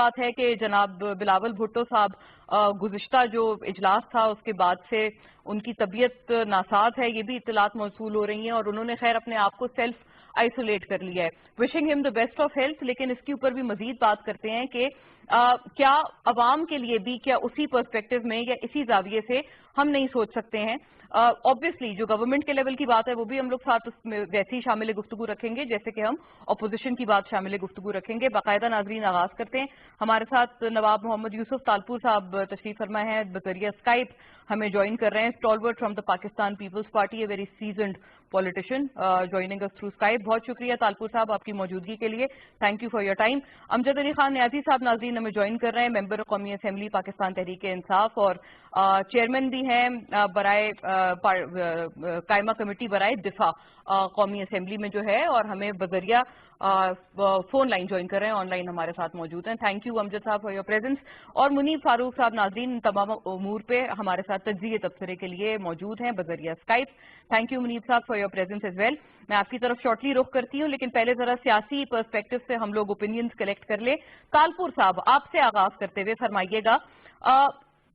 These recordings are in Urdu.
بات ہے کہ جناب بلاول بھٹو صاحب گزشتہ جو اجلاس تھا اس کے بعد سے ان کی طبیعت ناساز ہے، یہ بھی اطلاعات موصول ہو رہی ہیں، اور انہوں نے خیر اپنے آپ کو سیلف آئسولیٹ کر لیا ہے. وشنگ ہم دا بیسٹ آف ہیلتھ. لیکن اس کے اوپر بھی مزید بات کرتے ہیں کہ کیا عوام کے لیے بھی کیا اسی پرسپیکٹو میں یا اسی زاویے سے ہم نہیں سوچ سکتے ہیں. آبویسلی جو گورنمنٹ کے لیول کی بات ہے وہ بھی ہم لوگ ساتھ اس میں ویسے ہی شامل گفتگو رکھیں گے جیسے کہ ہم اپوزیشن کی بات شامل گفتگو رکھیں گے. باقاعدہ ناظرین آغاز کرتے ہیں. ہمارے ساتھ نواب محمد یوسف تالپور صاحب تشریف فرما ہیں بذریعہ اسکائپ ہمیں جوائن کر رہے ہیں. Stalwart from the Pakistan Peoples Party, a very seasoned politician joining us through Skype. بہت شکریہ تالپور صاحب آپ کی موجودگی کے لیے. Thank you for your time. Amjad Ali Khan Niazi صاحب ناظرین ہمیں جوائن کر رہے ہیں, ممبر قومی اسمبلی پاکستان تحریک انصاف اور چیئرمین بھی ہیں برائے قائمہ کمیٹی برائے دفاع قومی اسمبلی میں جو ہے, اور ہمیں بذریعہ فون لائن جوائن کر رہے ہیں, آن لائن ہمارے ساتھ موجود ہیں. تھینک یو امجد صاحب فار یور پریزنس. اور منیب فاروق صاحب ناظرین تمام امور پہ ہمارے ساتھ تجزیے تبصرے کے لیے موجود ہیں بذریعہ اسکائپ. تھینک یو منیب صاحب for your presence as well. میں آپ کی طرف شارٹلی رخ کرتی ہوں, لیکن پہلے ذرا سیاسی پرسپیکٹو سے ہم لوگ اوپینینز کلیکٹ کر لیں. تالپور صاحب آپ سے آغاز کرتے ہوئے فرمائیے گا,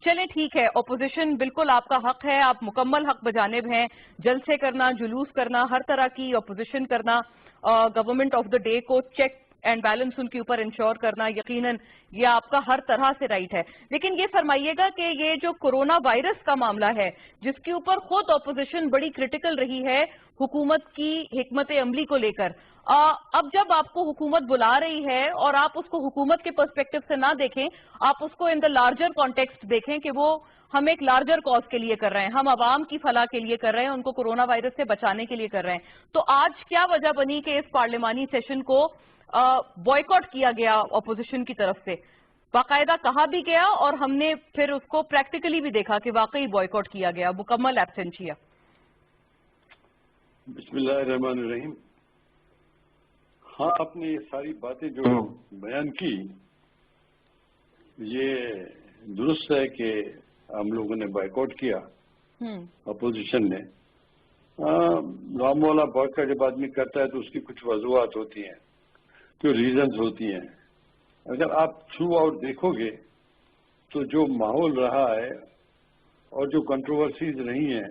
چلیں ٹھیک ہے اپوزیشن بالکل آپ کا حق ہے, آپ مکمل حق بجانب ہیں, جلسے کرنا, جلوس کرنا, ہر طرح کی اپوزیشن کرنا, گورنمنٹ آف دا ڈے کو چیک اینڈ بیلنس ان کے اوپر انشور کرنا, یقیناً یہ آپ کا ہر طرح سے رائٹ ہے. لیکن یہ فرمائیے گا کہ یہ جو کورونا وائرس کا معاملہ ہے جس کے اوپر خود اپوزیشن بڑی کرٹیکل رہی ہے حکومت کی حکمت عملی کو لے کر, اب جب آپ کو حکومت بلا رہی ہے اور آپ اس کو حکومت کے پرسپیکٹو سے نہ دیکھیں, آپ اس کو ان دا لارجر کانٹیکسٹ دیکھیں کہ وہ ہم ایک لارجر کاز کے لیے کر رہے ہیں, ہم عوام کی فلاح کے لیے کر رہے ہیں, ان کو کورونا وائرس سے بچانے کے لیے کر رہے ہیں. تو آج کیا وجہ بنی کہ اس پارلیمانی سیشن کو بوائیکاٹ کیا گیا اپوزیشن کی طرف سے؟ باقاعدہ کہا بھی گیا اور ہم نے پھر اس کو پریکٹیکلی بھی دیکھا کہ واقعی بوائیکاٹ کیا گیا, مکمل ایبسنشیا. بسم اللہ الرحمن الرحیم. ہاں, آپ نے یہ ساری باتیں جو بیان کی یہ درست ہے کہ ہم لوگوں نے بائیکاٹ کیا, اپوزیشن نے. رام والا بائیکاٹ جب آدمی کرتا ہے تو اس کی کچھ وجوہات ہوتی ہیں, جو ریزنز ہوتی ہیں. اگر آپ تھرو آؤٹ دیکھو گے تو جو ماحول رہا ہے اور جو کنٹروورسیز رہی ہیں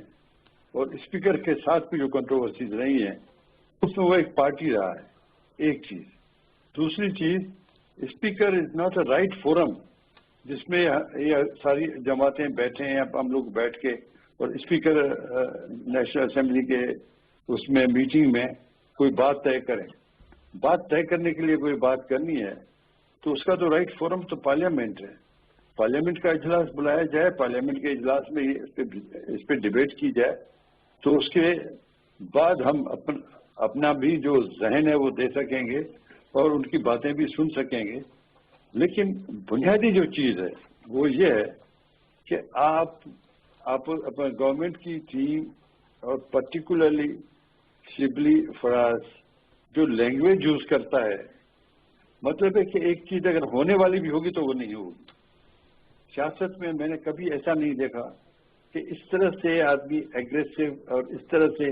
اور اسپیکر کے ساتھ بھی جو کنٹروورسیز رہی ہیں اس میں وہ ایک پارٹی رہا ہے, ایک چیز. دوسری چیز, speaker is not a right forum جس میں یہ ساری جماعتیں بیٹھے ہیں, اب ہم لوگ بیٹھ کے اور اسپیکر نیشنل اسمبلی کے اس میں میٹنگ میں کوئی بات طے کریں. بات طے کرنے کے لیے کوئی بات کرنی ہے تو اس کا تو رائٹ فورم تو پارلیمنٹ ہے. پارلیمنٹ کا اجلاس بلایا جائے, پارلیمنٹ کے اجلاس میں اس پہ ڈبیٹ کی جائے, تو اس کے بعد ہم اپنا بھی جو ذہن ہے وہ دے سکیں گے اور ان کی باتیں بھی سن سکیں گے. لیکن بنیادی جو چیز ہے وہ یہ ہے کہ آپ اپنے گورنمنٹ کی ٹیم اور پرٹیکولرلی شبلی فراز جو لینگویج یوز کرتا ہے, مطلب ہے کہ ایک چیز اگر ہونے والی بھی ہوگی تو وہ نہیں ہوگی. سیاست میں نے کبھی ایسا نہیں دیکھا کہ اس طرح سے آدمی ایگریسو اور اس طرح سے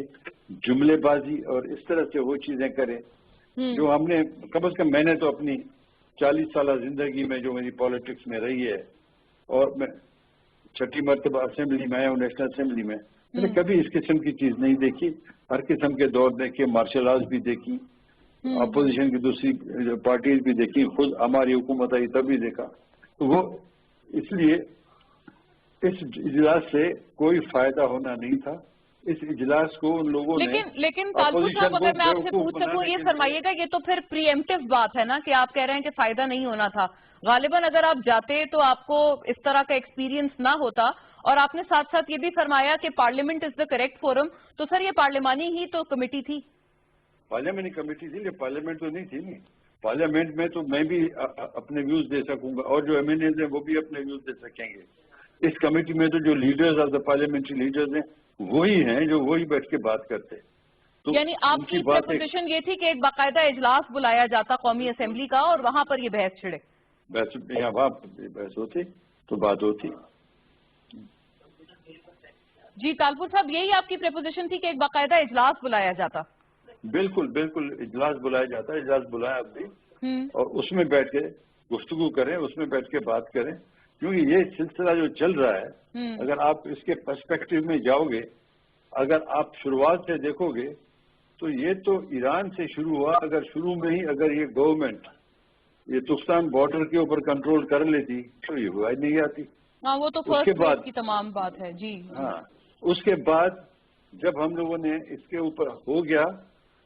جملے بازی اور اس طرح سے وہ چیزیں کرے جو ہم نے کم از کم میں نے تو اپنی 40 سالہ زندگی میں جو میری پالیٹکس میں رہی ہے, اور میں 6ٹھی مرتبہ اسمبلی میں آیا ہوں, نیشنل اسمبلی میں نے کبھی اس قسم کی چیز نہیں دیکھی. ہر قسم کے دور دیکھے, مارشل آرٹس بھی دیکھی, اپوزیشن کی دوسری پارٹیز بھی دیکھی, خود ہماری حکومت آئی تب بھی دیکھا. تو وہ اس لیے اس اجلاس سے کوئی فائدہ ہونا نہیں تھا. اس اجلاس کو ان لوگوں نے لیکن تالپور صاحب اگر میں آپ سے پوچھ سکوں, یہ فرمائیے گا یہ تو پھر پری ایمپٹیو بات ہے نا کہ آپ کہہ رہے ہیں کہ فائدہ نہیں ہونا تھا. غالباً اگر آپ جاتے تو آپ کو اس طرح کا ایکسپیرینس نہ ہوتا, اور آپ نے ساتھ ساتھ یہ بھی فرمایا کہ parliament is the correct forum, تو سر یہ پارلیمانی ہی تو کمیٹی تھی. پارلیمانی کمیٹی تھی, لیکن پارلیمنٹ تو نہیں تھی. نہیں, پارلیمنٹ میں تو میں بھی اپنے ویوز دے سکوں گا اور جو ایم این ایز ہیں وہ بھی اپنے ویوز دے سکیں گے. اس کمیٹی میں تو جو leaders of the parliamentary leaders ہیں وہی ہیں جو وہی بیٹھ کے بات کرتے. یعنی آپ کی پوزیشن یہ تھی کہ ایک باقاعدہ اجلاس بلایا جاتا قومی اسمبلی کا اور وہاں پر یہ بحث چھڑے. بحث ہوتی تو بات ہوتی. جی تالپور صاحب, یہی آپ کی پریپوزیشن تھی کہ ایک باقاعدہ اجلاس بلایا جاتا؟ بالکل بالکل, اجلاس بلایا جاتا ہے, اجلاس بلایا اب بھی, اور اس میں بیٹھ کے گفتگو کریں, اس میں بیٹھ کے بات کریں, کیونکہ یہ سلسلہ جو چل رہا ہے, اگر آپ اس کے پرسپیکٹو میں جاؤ گے, اگر آپ شروعات سے دیکھو گے تو یہ تو ایران سے شروع ہوا. اگر شروع میں ہی اگر یہ گورنمنٹ یہ ترکستان بارڈر کے اوپر کنٹرول کر لیتی تو یہ ہوا ہی نہیں آتی. ہاں وہ تو فرسٹ ویو کی تمام بات ہے. جی ہاں, اس کے بعد جب ہم لوگوں نے اس کے اوپر ہو گیا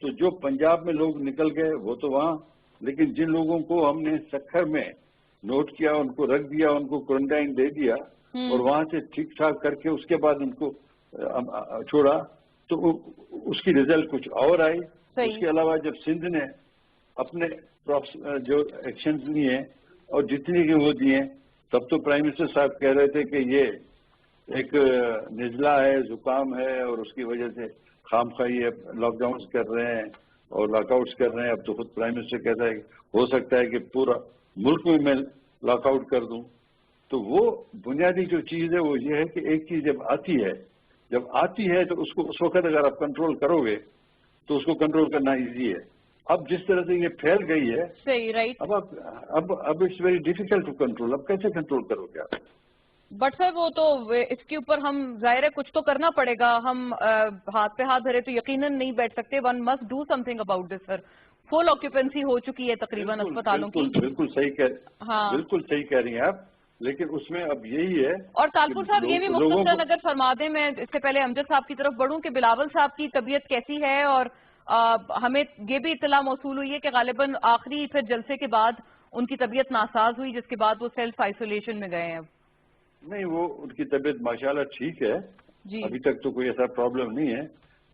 تو جو پنجاب میں لوگ نکل گئے وہ تو وہاں, لیکن جن لوگوں کو ہم نے سکھر میں نوٹ کیا, ان کو رکھ دیا, ان کو کوارنٹائن دے دیا اور وہاں سے ٹھیک ٹھاک کر کے اس کے بعد ان کو چھوڑا, تو اس کی رزلٹ کچھ اور آئی. اس کے علاوہ جب سندھ نے اپنے جو ایکشنز لیے اور جتنی کی وہ دیے, تب تو پرائم منسٹر صاحب کہہ رہے تھے کہ یہ ایک نزلہ ہے, زکام ہے, اور اس کی وجہ سے خام خواہ یہ لاک ڈاؤنس کر رہے ہیں اور لاک آؤٹس کر رہے ہیں. اب تو خود پرائم منسٹر کہتا ہے کہ ہو سکتا ہے کہ پورا ملک میں لاک آؤٹ کر دوں. تو وہ بنیادی جو چیز ہے وہ یہ ہے کہ ایک چیز جب آتی ہے تو اس کو اس وقت اگر آپ کنٹرول کرو گے تو اس کو کنٹرول کرنا ایزی ہے. اب جس طرح سے یہ پھیل گئی ہے, صحیح, رائٹ, اب it's very difficult to control. اب کیسے کنٹرول کرو گے آپ؟ بٹ سر وہ تو اس کے اوپر ہم ظاہر ہے کچھ تو کرنا پڑے گا. ہم ہاتھ پہ ہاتھ دھرے تو یقیناً نہیں بیٹھ سکتے. One must do something about this sir. Full occupancy ہو چکی ہے تقریباً اسپتالوں کی. بالکل صحیح کہہ رہی ہیں آپ, لیکن اس میں اب یہی ہے. اور طالپور صاحب یہ بھی مختصراً اگر فرما دیں, میں اس سے پہلے امجد صاحب کی طرف بڑھوں, کہ بلاول صاحب کی طبیعت کیسی ہے, اور ہمیں یہ بھی اطلاع موصول ہوئی ہے کہ غالباً آخری پھر جلسے کے بعد ان کی طبیعت ناساز ہوئی, جس کے بعد وہ سیلف آئسولیشن میں گئے ہیں. نہیں, وہ ان کی طبیعت ماشاءاللہ ٹھیک ہے جی, ابھی تک تو کوئی ایسا پرابلم نہیں ہے.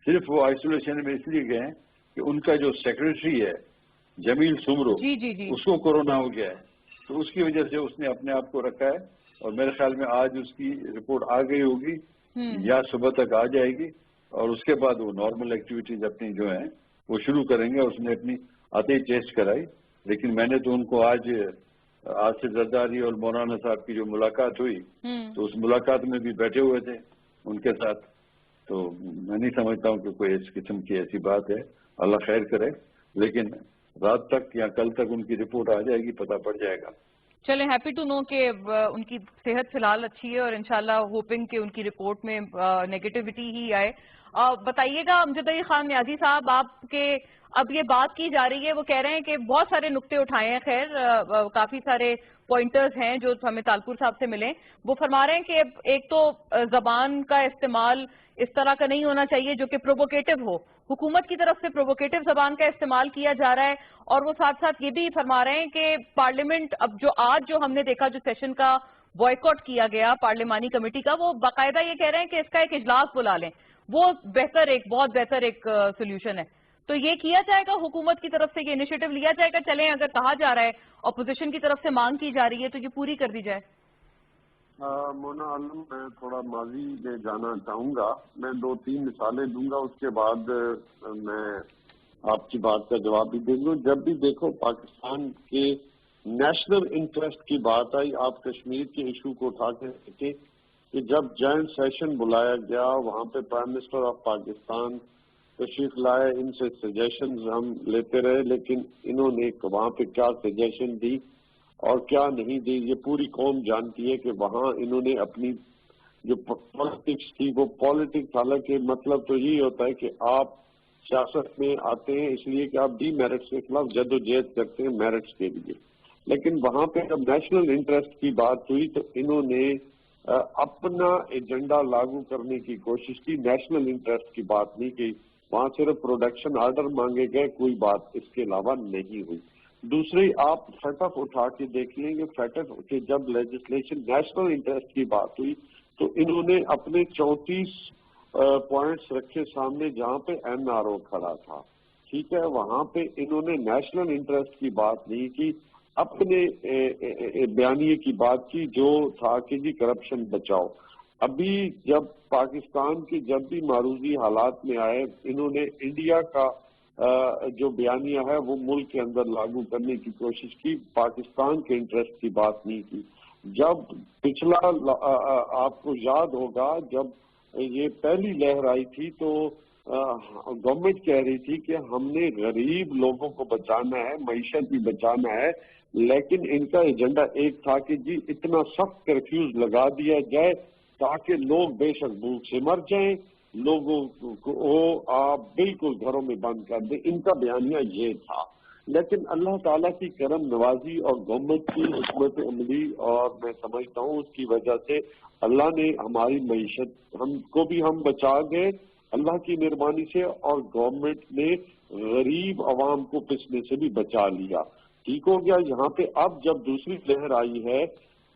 صرف وہ آئسولیشن میں اس لیے گئے ہیں کہ ان کا جو سیکرٹری ہے جمیل سمرو, اس کو کورونا ہو گیا ہے, تو اس کی وجہ سے اس نے اپنے آپ کو رکھا ہے. اور میرے خیال میں آج اس کی رپورٹ آ گئی ہوگی یا صبح تک آ جائے گی, اور اس کے بعد وہ نارمل ایکٹیویٹیز اپنی جو ہیں وہ شروع کریں گے. اس نے اپنی آتے ہی ٹیسٹ کرائی, لیکن میں نے تو ان کو آج آصف زرداری اور مولانا صاحب کی جو ملاقات ہوئی تو اس ملاقات میں بھی بیٹھے ہوئے تھے ان کے ساتھ. تو میں نہیں سمجھتا ہوں کہ کوئی اس قسم کی ایسی بات ہے, اللہ خیر کرے, لیکن رات تک یا کل تک ان کی رپورٹ آ جائے گی, پتہ پڑ جائے گا. چلیں, ہیپی ٹو نو کہ ان کی صحت فی الحال اچھی ہے, اور انشاءاللہ ہوپنگ کہ ان کی رپورٹ میں نیگیٹیوٹی ہی آئے. بتائیے گا امجد علی خان نیازی صاحب, آپ کے اب یہ بات کی جا رہی ہے, وہ کہہ رہے ہیں کہ بہت سارے نقطے اٹھائے ہیں, خیر کافی سارے پوائنٹرز ہیں جو ہمیں طالپور صاحب سے ملیں. وہ فرما رہے ہیں کہ ایک تو زبان کا استعمال اس طرح کا نہیں ہونا چاہیے جو کہ پروووکیٹو ہو. حکومت کی طرف سے پروووکیٹو زبان کا استعمال کیا جا رہا ہے, اور وہ ساتھ ساتھ یہ بھی فرما رہے ہیں کہ پارلیمنٹ اب جو ہم نے دیکھا جو سیشن کا بوائیکاٹ کیا گیا پارلیمانی کمیٹی کا, وہ باقاعدہ یہ کہہ رہے ہیں کہ اس کا ایک اجلاس بلا لیں, وہ بہت بہتر ایک سولوشن ہے. تو یہ کیا جائے گا, حکومت کی طرف سے یہ انیشیٹو لیا جائے گا؟ چلیں, اگر کہا جا رہا ہے اپوزیشن کی طرف سے مانگ کی جا رہی ہے تو یہ پوری کر دی جائے. مونا عالم, میں تھوڑا ماضی میں جانا چاہوں گا. میں 2-3 مثالیں دوں گا, اس کے بعد میں آپ کی بات کا جواب بھی دے دوں. جب بھی دیکھو پاکستان کے نیشنل انٹرسٹ کی بات آئی, آپ کشمیر کے ایشو کو اٹھا کے دیکھیں کہ جب جوائنٹ سیشن بلایا گیا, وہاں پہ پرائم منسٹر آف پاکستان تشریف لائے, ان سے سجیشنز ہم لیتے رہے, لیکن انہوں نے وہاں پہ کیا سجیشن دی اور کیا نہیں دی یہ پوری قوم جانتی ہے. کہ وہاں انہوں نے اپنی جو پالیٹکس تھی وہ پالیٹکس, حالانکہ مطلب تو یہی ہوتا ہے کہ آپ سیاست میں آتے ہیں اس لیے کہ آپ ڈی میرٹس کے خلاف جدوجہد کرتے ہیں میرٹس کے لیے, لیکن وہاں پہ جب نیشنل انٹرسٹ کی بات ہوئی تو انہوں نے اپنا ایجنڈا لاگو کرنے کی کوشش کی, نیشنل انٹرسٹ کی بات نہیں کی. وہاں صرف پروڈکشن آرڈر مانگے گئے, کوئی بات اس کے علاوہ نہیں ہوئی. دوسری, آپ فیٹف اٹھا کے دیکھ لیں گے, فیٹف کے جب لیجسلیشن نیشنل انٹرسٹ کی بات ہوئی تو انہوں نے اپنے 34 پوائنٹس رکھے سامنے جہاں پہ این آر او کھڑا تھا, ٹھیک ہے, وہاں پہ انہوں نے نیشنل انٹرسٹ کی بات نہیں کی, اپنے بیانیے کی بات کی جو تھا کہ جی کرپشن بچاؤ. ابھی جب پاکستان کی جب بھی معروضی حالات میں آئے, انہوں نے انڈیا کا جو بیانیہ ہے وہ ملک کے اندر لاگو کرنے کی کوشش کی, پاکستان کے انٹرسٹ کی بات نہیں کی. جب پچھلا آپ کو یاد ہوگا جب یہ پہلی لہر آئی تھی تو گورنمنٹ کہہ رہی تھی کہ ہم نے غریب لوگوں کو بچانا ہے, معیشت بھی بچانا ہے, لیکن ان کا ایجنڈا ایک تھا کہ جی اتنا سخت کرفیوز لگا دیا جائے تاکہ لوگ بے شک بھوک سے مر جائیں، لوگوں کو آپ بالکل گھروں میں بند کر دیں، ان کا بیانیہ یہ تھا۔ لیکن اللہ تعالیٰ کی کرم نوازی اور گورنمنٹ کی حکمت عملی اور میں سمجھتا ہوں اس کی وجہ سے اللہ نے ہماری معیشت ہم کو بھی ہم بچا گئے اللہ کی مہربانی سے، اور گورنمنٹ نے غریب عوام کو پسنے سے بھی بچا لیا، ٹھیک ہو گیا۔ یہاں پہ اب جب دوسری لہر آئی ہے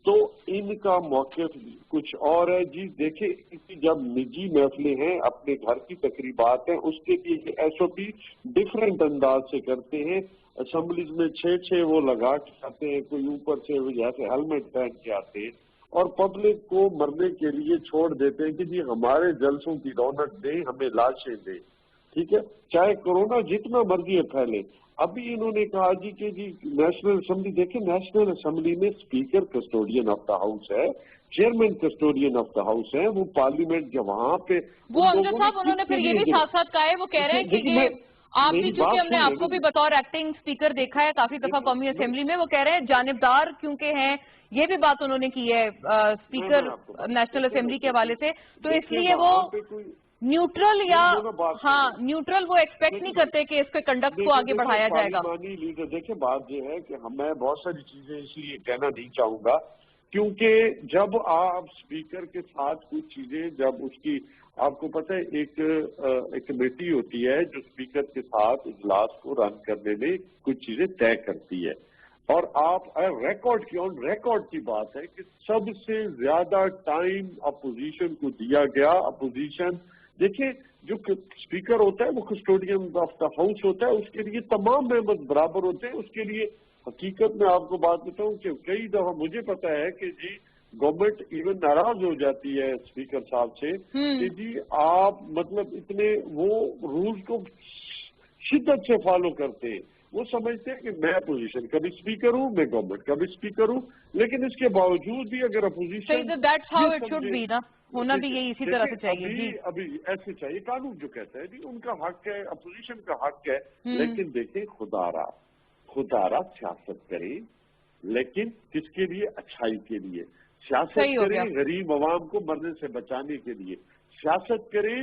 تو ان کا موقف کچھ اور ہے جی۔ دیکھیں جب نجی محفلیں ہیں، اپنے گھر کی تقریبات ہیں، اس کے لیے ایس او پی ڈفرینٹ انداز سے کرتے ہیں۔ اسمبلیز میں چھ وہ لگا کے آتے ہیں، کوئی اوپر سے جیسے ہیلمٹ پہن کے آتے ہیں، اور پبلک کو مرنے کے لیے چھوڑ دیتے ہیں کہ جی ہمارے جلسوں کی رونق دیں، ہمیں لاشیں دیں، ٹھیک ہے، چاہے کورونا جتنا مرضی پھیلے۔ ابھی انہوں نے کہا جی کہ جی نیشنل اسمبلی، دیکھیں نیشنل اسمبلی میں speaker custodian of the house ہے، chairman custodian of the house ہے، وہ پارلیمنٹ کے وہاں پہ وہ امجد صاحب انہوں نے پھر یہ بھی ساتھ ساتھ کہا ہے، وہ کہہ رہے ہیں کہ یہ آپ بھی، چونکہ ہم نے آپ کو بھی بطور ایکٹنگ اسپیکر دیکھا ہے کافی دفعہ قومی اسمبلی میں، وہ کہہ رہے ہیں جانبدار کیونکہ ہیں، یہ بھی بات انہوں نے کی ہے اسپیکر نیشنل اسمبلی کے حوالے سے، تو اس لیے وہ نیوٹرل یا ہاں نیوٹرل وہ ایکسپیکٹ نہیں کرتے کہ اس کے کنڈکٹ کو آگے بڑھایا جائے گا۔ لیڈر دیکھیں بات یہ ہے کہ میں بہت ساری چیزیں اس لیے کہنا نہیں چاہوں گا کیونکہ جب آپ اسپیکر کے ساتھ کچھ چیزیں، جب اس کی آپ کو پتہ ہے ایک کمیٹی ہوتی ہے جو اسپیکر کے ساتھ اجلاس کو رن کرنے میں کچھ چیزیں طے کرتی ہے، اور آپ ریکارڈ کی آن ریکارڈ کی بات ہے کہ سب سے زیادہ ٹائم اپوزیشن کو دیا گیا۔ اپوزیشن دیکھیں جو اسپیکر ہوتا ہے وہ کسٹوڈین آف دا ہاؤس ہوتا ہے، اس کے لیے تمام ممبر برابر ہوتے ہیں۔ اس کے لیے حقیقت میں آپ کو بات بتاؤں کہ کئی دفعہ مجھے پتا ہے کہ جی گورنمنٹ ایون ناراض ہو جاتی ہے اسپیکر صاحب سے کہ جی آپ مطلب اتنے وہ رولز کو شدت سے فالو کرتے ہیں، وہ سمجھتے ہیں کہ میں اپوزیشن کا بھی اسپیکر ہوں، میں گورنمنٹ کا بھی اسپیکر ہوں، لیکن اس کے باوجود بھی اگر اپوزیشن ہونا بھی یہی اسی طرح سے چاہیے، ابھی ایسے چاہیے، قانون جو کہتا ہے جی ان کا حق ہے، اپوزیشن کا حق ہے، لیکن دیکھیں خدا را سیاست کرے، لیکن کس کے لیے؟ اچھائی کے لیے سیاست کرے، غریب عوام کو مرنے سے بچانے کے لیے سیاست کرے،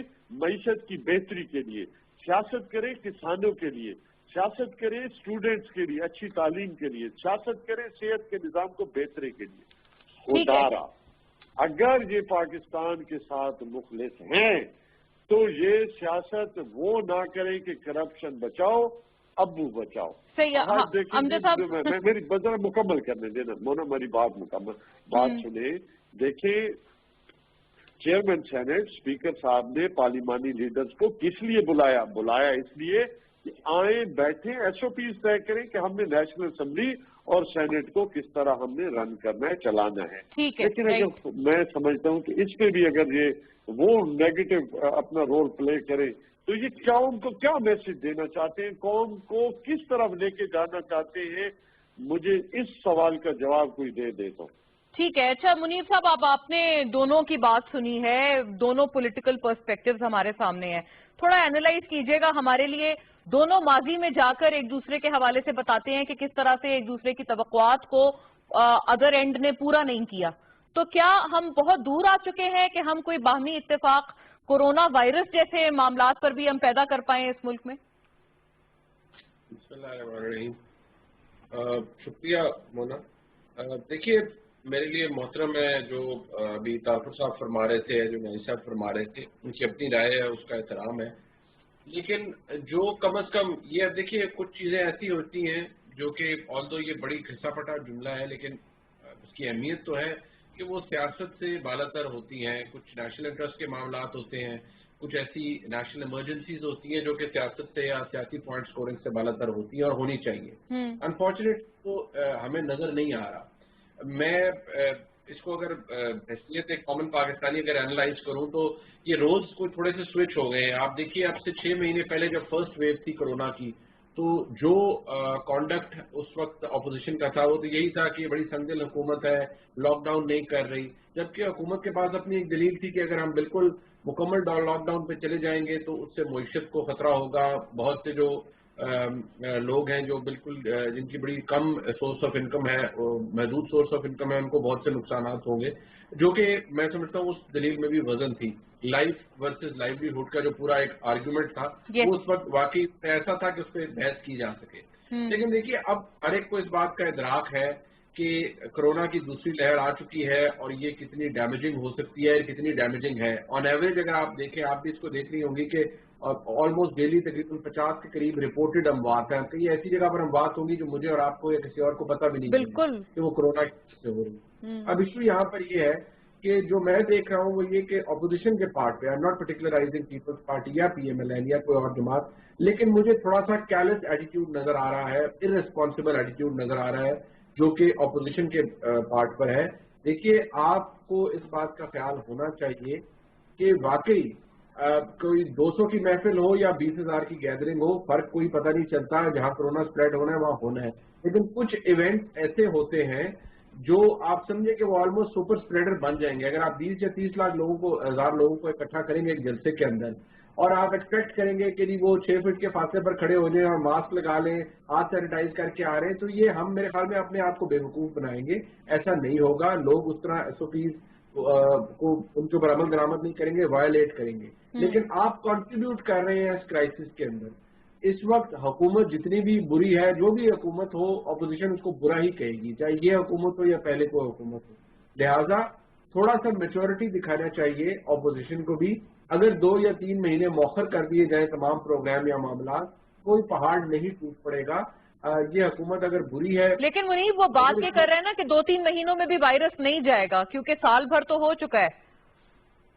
معیشت کی بہتری کے لیے سیاست کرے، کسانوں کے لیے سیاست کرے، اسٹوڈنٹس کے لیے اچھی تعلیم کے لیے سیاست کرے، صحت کے نظام کو بہتری کے لیے۔ خدا را اگر یہ پاکستان کے ساتھ مخلص ہیں تو یہ سیاست وہ نہ کریں کہ کرپشن بچاؤ، ابو بچاؤ۔ میری ذرا مکمل کرنے دینا مونا، میری بات سنیں۔ دیکھیں چیئرمین سینٹ اسپیکر صاحب نے پارلیمانی لیڈرز کو کس لیے بلایا اس لیے کہ آئیں بیٹھیں، ایس او پیز طے کریں کہ ہم نے نیشنل اسمبلی اور سینٹ کو کس طرح ہم نے رن کرنا ہے، چلانا ہے۔ لیکن اگر میں سمجھتا ہوں کہ اس پہ بھی اگر یہ وہ نیگیٹو اپنا رول پلے کرے تو یہ قوم کو کیا میسج دینا چاہتے ہیں، قوم کو کس طرف لے کے جانا چاہتے ہیں، مجھے اس سوال کا جواب کوئی دے تو۔ ٹھیک ہے، اچھا منیب صاحب اب آپ نے دونوں کی بات سنی ہے، دونوں پولیٹیکل پرسپیکٹیوز ہمارے سامنے ہیں، تھوڑا اینالائز کیجئے گا ہمارے لیے، دونوں ماضی میں جا کر ایک دوسرے کے حوالے سے بتاتے ہیں کہ کس طرح سے ایک دوسرے کی توقعات کو ادر اینڈ نے پورا نہیں کیا، تو کیا ہم بہت دور آ چکے ہیں کہ ہم کوئی باہمی اتفاق کورونا وائرس جیسے معاملات پر بھی ہم پیدا کر پائیں اس ملک میں؟ بسم اللہ الرحمن الرحیم، شکریہ مونا۔ دیکھیے میرے لیے محترم ہے جو ابھی طارق صاحب فرما رہے تھے، جو نئی صاحب فرما رہے تھے، ان کی اپنی رائے ہے، اس کا احترام ہے، لیکن جو کم از کم یہ دیکھیے کچھ چیزیں ایسی ہوتی ہیں جو کہ آلدو یہ بڑی گھسا پٹا جملہ ہے لیکن اس کی اہمیت تو ہے کہ وہ سیاست سے بالاتر ہوتی ہیں، کچھ نیشنل انٹرسٹ کے معاملات ہوتے ہیں، کچھ ایسی نیشنل ایمرجنسیز ہوتی ہیں جو کہ سیاست سے یا سیاسی پوائنٹ سکورنگ سے بالاتر ہوتی ہیں اور ہونی چاہیے۔ انفارچونیٹ وہ ہمیں نظر نہیں آ رہا۔ میں اس کو اگر حیثیت ایک کامن پاکستانی اگر اینالائز کروں تو یہ روز کوئی تھوڑے سے سوئچ ہو گئے ہیں۔ آپ دیکھیے اب سے 6 مہینے پہلے جب فرسٹ ویو تھی کورونا کی تو جو کانڈکٹ اس وقت اپوزیشن کا تھا وہ تو یہی تھا کہ یہ بڑی سنگدل حکومت ہے، لاک ڈاؤن نہیں کر رہی، جبکہ حکومت کے پاس اپنی ایک دلیل تھی کہ اگر ہم بالکل مکمل لاک ڈاؤن پہ چلے جائیں گے تو اس سے معیشت کو خطرہ ہوگا، بہت سے جو لوگ ہیں جو بالکل جن کی بڑی کم سورس آف انکم ہے, محدود سورس آف انکم ہے, ان کو بہت سے نقصانات ہوں گے, جو کہ میں سمجھتا ہوں اس دلیل میں بھی وزن تھی. لائف ورسز لائیولیہڈ کا جو پورا ایک آرگیومنٹ تھا وہ اس وقت واقعی ایسا تھا کہ اس پہ بحث کی جا سکے. لیکن دیکھیے اب ہر ایک کو اس بات کا ادراک ہے کہ کرونا کی دوسری لہر آ چکی ہے اور یہ کتنی ڈیمیجنگ ہو سکتی ہے, کتنی ڈیمیجنگ ہے. آن ایوریج اگر آپ دیکھیں, آپ بھی اس کو دیکھ رہی ہوں گی کہ آلموسٹ ڈیلی تقریباً 50 کے قریب رپورٹڈ اموات ہیں. کئی ایسی جگہ پر اموات ہوں گی جو مجھے اور آپ کو یا کسی اور کو پتہ بھی نہیں بالکل کہ وہ کرونا سے ہو رہی ہے. اب ایشو یہاں پر یہ ہے کہ جو میں دیکھ رہا ہوں وہ یہ کہ اپوزیشن کے پارٹ پہ, I am not particularising Peoples Party یا پی ایم ایل این یا کوئی اور جماعت, لیکن مجھے تھوڑا سا کیرلیس ایٹیٹیوڈ نظر آ رہا ہے, ارریسپانسبل ایٹیٹیوڈ نظر آ رہا ہے جو کہ اپوزیشن کے پارٹ پر ہے. دیکھیے آپ کو اس بات کا خیال ہونا چاہیے کہ واقعی کوئی 200 کی محفل ہو یا 20,000 کی گیدرنگ ہو, فرق کوئی پتہ نہیں چلتا, جہاں کرونا سپریڈ ہونا ہے وہاں ہونا ہے. لیکن کچھ ایونٹ ایسے ہوتے ہیں جو آپ سمجھے کہ وہ آلموسٹ سپر اسپریڈر بن جائیں گے. اگر آپ 20 یا 30 لاکھ لوگوں کو, 1000 لوگوں کو اکٹھا کریں گے ایک جلسے کے اندر, اور آپ ایکسپیکٹ کریں گے کہ وہ 6 فٹ کے فاصلے پر کھڑے ہو جائیں اور ماسک لگا لیں, ہاتھ سینیٹائز کر کے آ رہے ہیں, تو یہ ہم میرے خیال میں اپنے آپ کو بے وقوف بنائیں گے. ایسا نہیں ہوگا. لوگ اس طرح ایس او پیز کو ان کے اوپر عمل درآمد نہیں کریں گے, وائلیٹ کریں گے. لیکن آپ کنٹریبیوٹ کر رہے ہیں اس کرائسس کے اندر. اس وقت حکومت جتنی بھی بری ہے, جو بھی حکومت ہو, اپوزیشن اس کو برا ہی کہے گی, چاہے یہ حکومت ہو یا پہلے کوئی حکومت ہو. لہذا تھوڑا سا میچورٹی دکھانا چاہیے اپوزیشن کو بھی. اگر 2 یا 3 مہینے مؤخر کر دیے جائیں تمام پروگرام یا معاملات, کوئی پہاڑ نہیں ٹوٹ پڑے گا. یہ حکومت اگر بری ہے, لیکن منیب وہ بات یہ کر رہے ہیں نا کہ 2-3 مہینوں میں بھی وائرس نہیں جائے گا, کیونکہ سال بھر تو ہو چکا ہے.